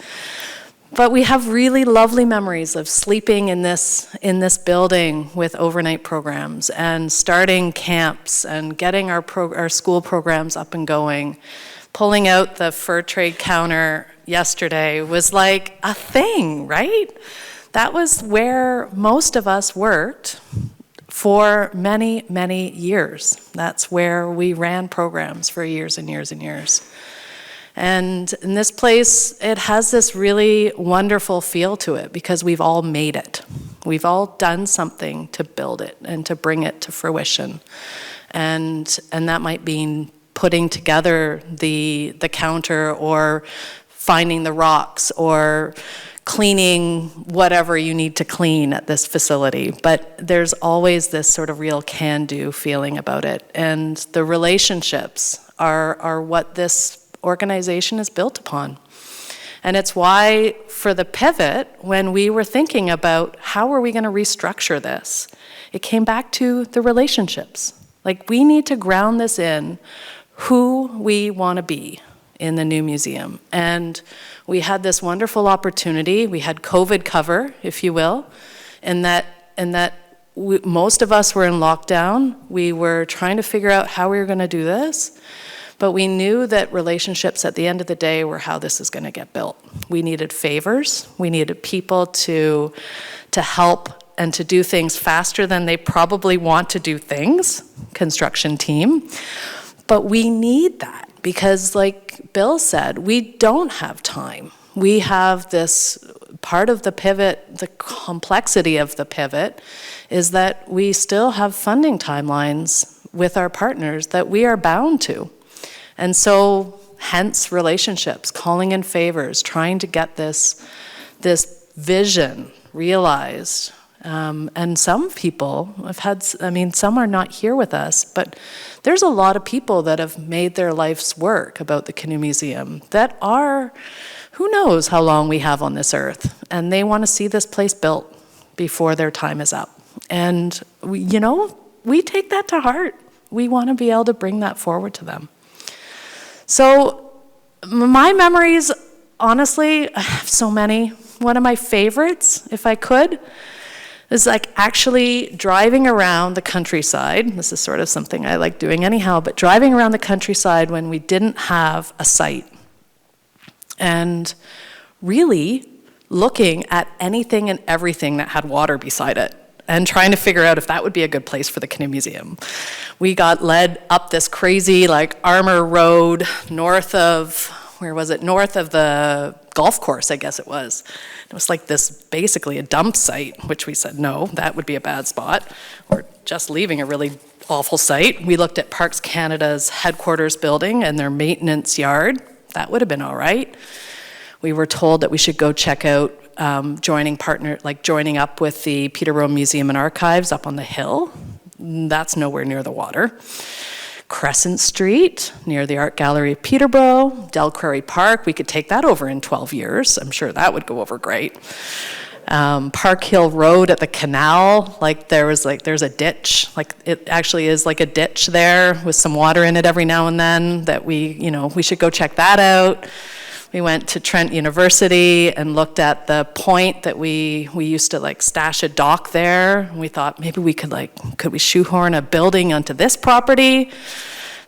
D: But we have really lovely memories of sleeping in this building with overnight programs and starting camps and getting our school programs up and going. Pulling out the fur trade counter yesterday was like a thing, right? That was where most of us worked for many, many years. That's where we ran programs for years and years and years. And in this place, it has this really wonderful feel to it because we've all made it. We've all done something to build it and to bring it to fruition. And that might mean putting together the counter or finding the rocks or cleaning whatever you need to clean at this facility. But there's always this sort of real can-do feeling about it. And the relationships are what this organization is built upon. And it's why for the pivot, when we were thinking about how are we going to restructure this, it came back to the relationships. Like, we need to ground this in who we want to be in the new museum. And we had this wonderful opportunity. We had COVID cover, if you will, in that most of us were in lockdown. We were trying to figure out how we were going to do this. But we knew that relationships at the end of the day were how this is going to get built. We needed favors. We needed people to help and to do things faster than they probably want to do things, construction team. But we need that because, like Bill said, we don't have time. We have this part of the pivot, the complexity of the pivot, is that we still have funding timelines with our partners that we are bound to. And so, hence relationships, calling in favors, trying to get this vision realized. And some people have had, some are not here with us, but there's a lot of people that have made their life's work about the Canoe Museum that are, who knows how long we have on this earth, and they want to see this place built before their time is up. And, we take that to heart. We want to be able to bring that forward to them. So my memories, honestly, I have so many. One of my favorites, if I could, is like actually driving around the countryside. This is sort of something I like doing anyhow, but driving around the countryside when we didn't have a site and really looking at anything and everything that had water beside it and trying to figure out if that would be a good place for the Canoe Museum. We got led up this crazy Armour Road north of, north of the golf course, I guess it was. It was like this, basically a dump site, which we said, no, that would be a bad spot. We're just leaving a really awful site. We looked at Parks Canada's headquarters building and their maintenance yard. That would have been all right. We were told that we should go check out joining up with the Peterborough Museum and Archives up on the hill. That's nowhere near the water. Crescent Street, near the Art Gallery of Peterborough, Del Quarry Park, we could take that over in 12 years. I'm sure that would go over great. Park Hill Road at the canal, there's a ditch, it actually is like a ditch there with some water in it every now and then that we should go check that out. We went to Trent University and looked at the point that we used to stash a dock there. We thought maybe we could we shoehorn a building onto this property?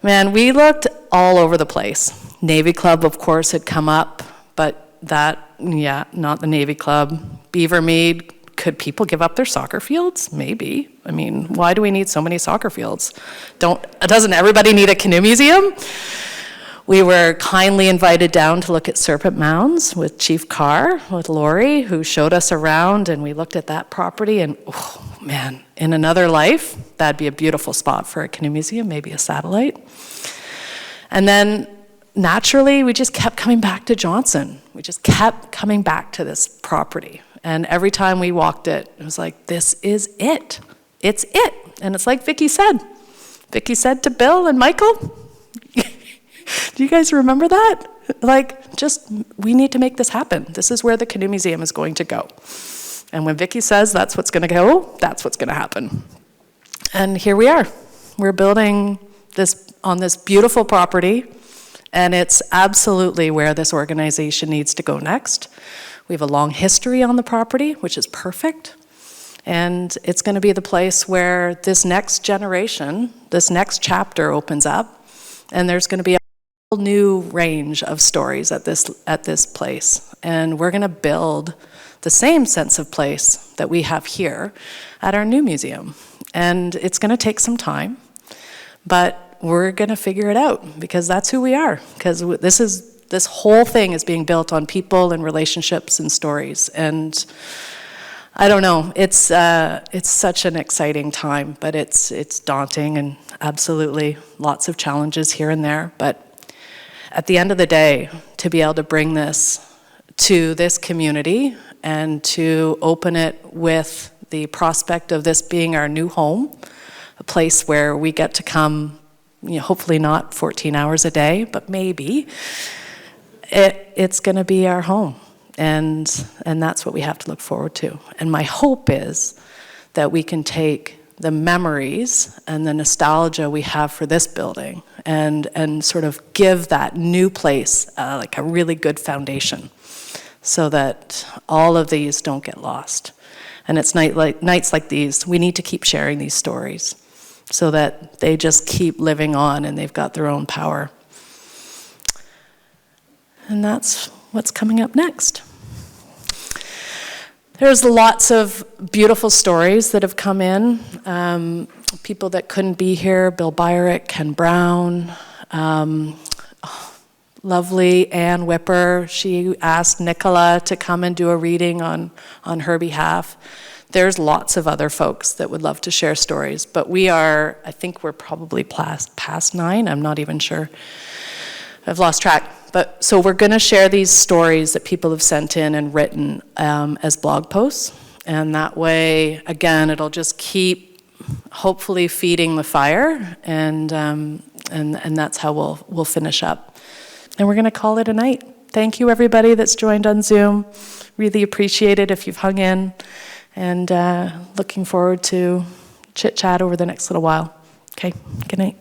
D: Man, we looked all over the place. Navy Club, of course, had come up, but not the Navy Club. Beavermead, could people give up their soccer fields? Maybe. Why do we need so many soccer fields? Doesn't everybody need a canoe museum? We were kindly invited down to look at Serpent Mounds with Chief Carr, with Lori, who showed us around, and we looked at that property, and oh man, in another life, that'd be a beautiful spot for a canoe museum, maybe a satellite. And then naturally, we just kept coming back to Johnson. We just kept coming back to this property. And every time we walked it, it was like, this is it. It's it. And it's like Vicki said. Vicki said to Bill and Michael, do you guys remember that? We need to make this happen. This is where the Canoe Museum is going to go. And when Vicki says that's what's going to go, that's what's going to happen. And here we are. We're building this on this beautiful property, and it's absolutely where this organization needs to go next. We have a long history on the property, which is perfect. And it's going to be the place where this next generation, this next chapter opens up, and there's going to be a whole new range of stories at this place. And we're going to build the same sense of place that we have here at our new museum. And it's going to take some time, but we're going to figure it out, because that's who we are. Because this whole thing is being built on people and relationships and stories. And I don't know, it's such an exciting time, but it's daunting, and absolutely lots of challenges here and there. But at the end of the day, to be able to bring this to this community and to open it with the prospect of this being our new home, a place where we get to come, hopefully not 14 hours a day, but maybe, it's going to be our home. And that's what we have to look forward to. And my hope is that we can take the memories and the nostalgia we have for this building and sort of give that new place like a really good foundation, so that all of these don't get lost. And it's nights like these, we need to keep sharing these stories so that they just keep living on and they've got their own power. And that's what's coming up next. There's lots of beautiful stories that have come in. People that couldn't be here, Bill Byrick, Ken Brown, lovely Ann Whipper. She asked Nicola to come and do a reading on her behalf. There's lots of other folks that would love to share stories, but I think we're probably past 9, I'm not even sure. I've lost track. So we're going to share these stories that people have sent in and written as blog posts. And that way, again, it'll just keep hopefully feeding the fire. And that's how we'll finish up. And we're going to call it a night. Thank you, everybody that's joined on Zoom. Really appreciate it if you've hung in. And looking forward to chit-chat over the next little while. Okay, good night.